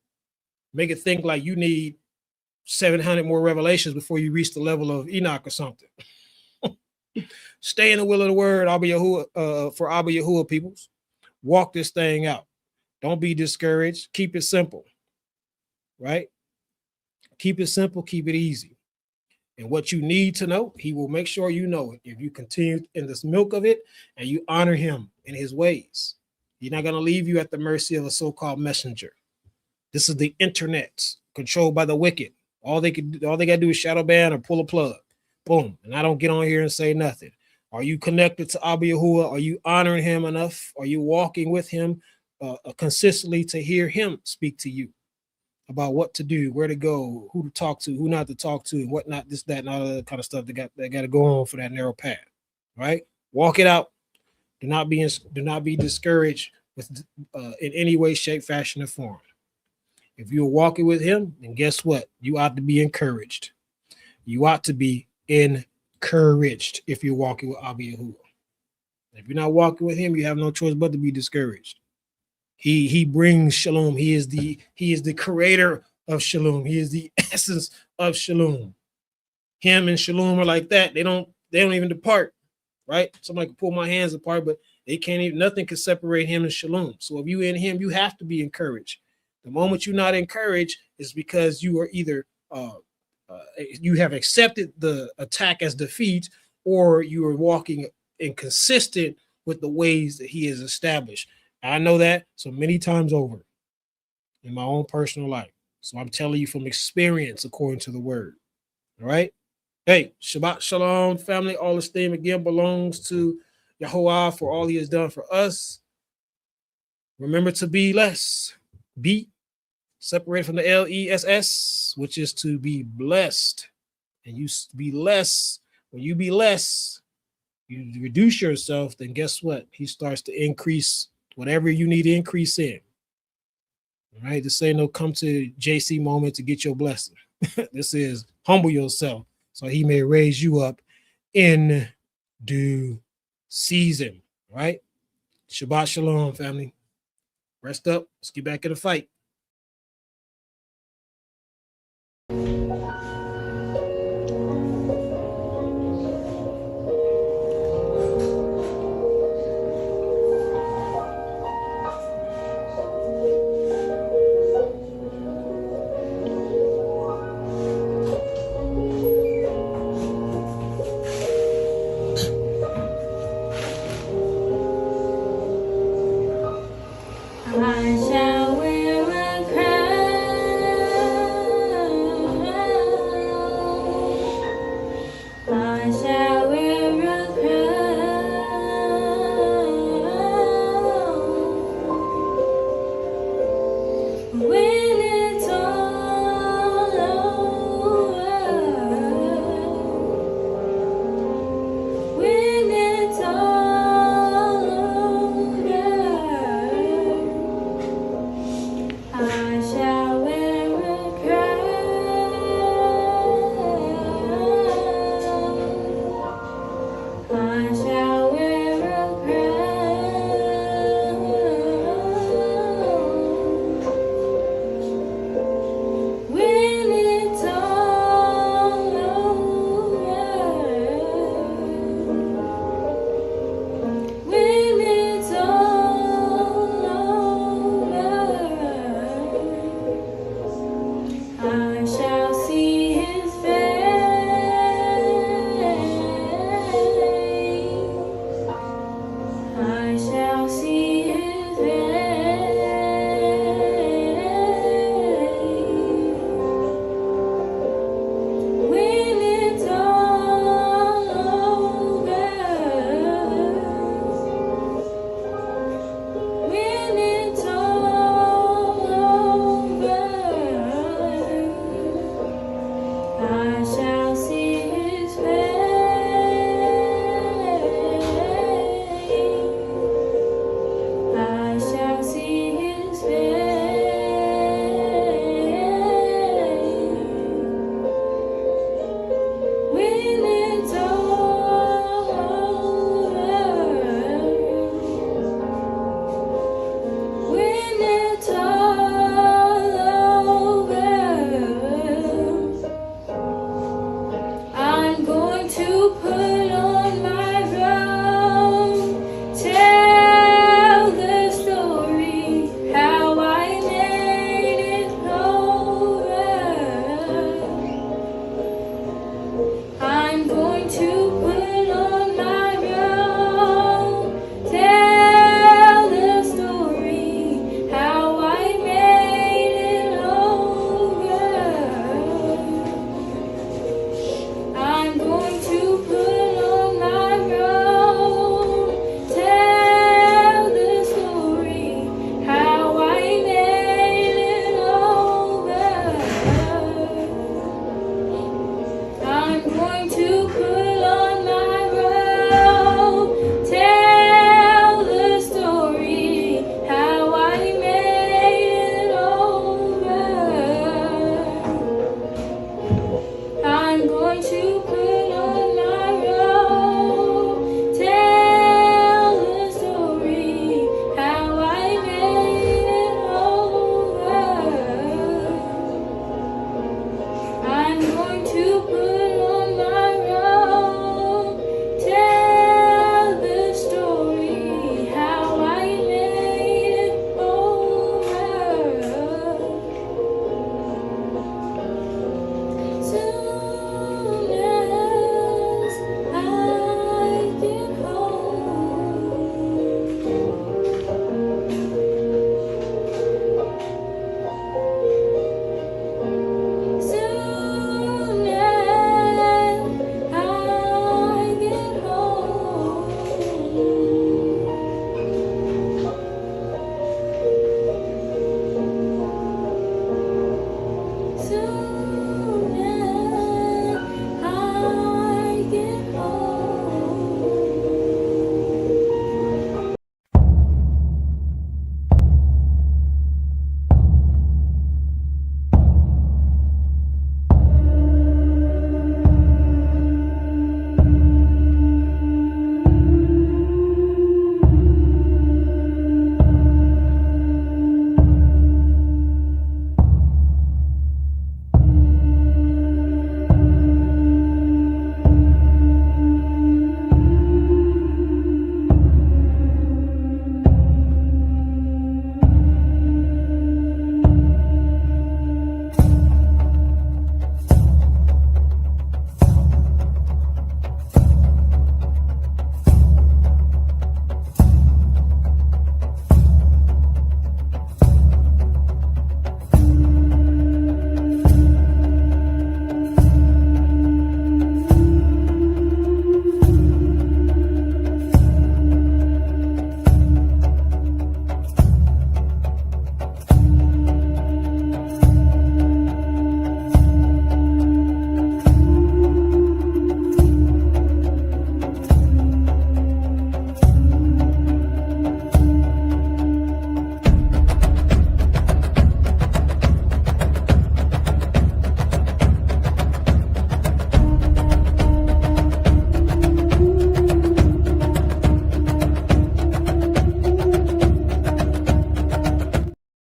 A: Make it think like you need 700 more revelations before you reach the level of Enoch or something. Stay in the will of the word, Abba Yahuwah, for Abba Yahuwah peoples. Walk this thing out. Don't be discouraged. Keep it simple, right? Keep it simple. Keep it easy. And what you need to know, he will make sure you know it. If you continue in this milk of it and you honor him in his ways, he's not going to leave you at the mercy of a so-called messenger. This is the internet controlled by the wicked. All they got to do is shadow ban or pull a plug. Boom. And I don't get on here and say nothing. Are you connected to Abba Yahuwah? Are you honoring him enough? Are you walking with him consistently to hear him speak to you about what to do, where to go, who to talk to, who not to talk to, and whatnot, this, that, and all that kind of stuff that got to go on for that narrow path, right? Walk it out. Do not be discouraged with in any way, shape, fashion, or form. If you're walking with him, then guess what? You ought to be encouraged. You ought to be encouraged if you're walking with Abba Yahuwah. If you're not walking with him, you have no choice but to be discouraged. He brings shalom. He is the creator of shalom. He is the essence of shalom. Him and shalom are like that. They don't even depart, right? Somebody can pull my hands apart, but they can't even, nothing can separate him and shalom. So if you in him, you have to be encouraged. The moment you're not encouraged is because you are either you have accepted the attack as defeat, or you are walking inconsistent with the ways that he has established. I know that so many times over in my own personal life. So I'm telling you from experience according to the word. All right. Hey, Shabbat Shalom, family. All esteem again belongs to Yahuwah for all he has done for us. Remember to be less. Be separated from the LESS, which is to be blessed. And you be less. When you be less, you reduce yourself, then guess what? He starts to increase whatever you need to increase in. All right. This ain't no come to JC moment to get your blessing. This is humble yourself so he may raise you up in due season. Right? Shabbat Shalom, family. Rest up. Let's get back in the fight.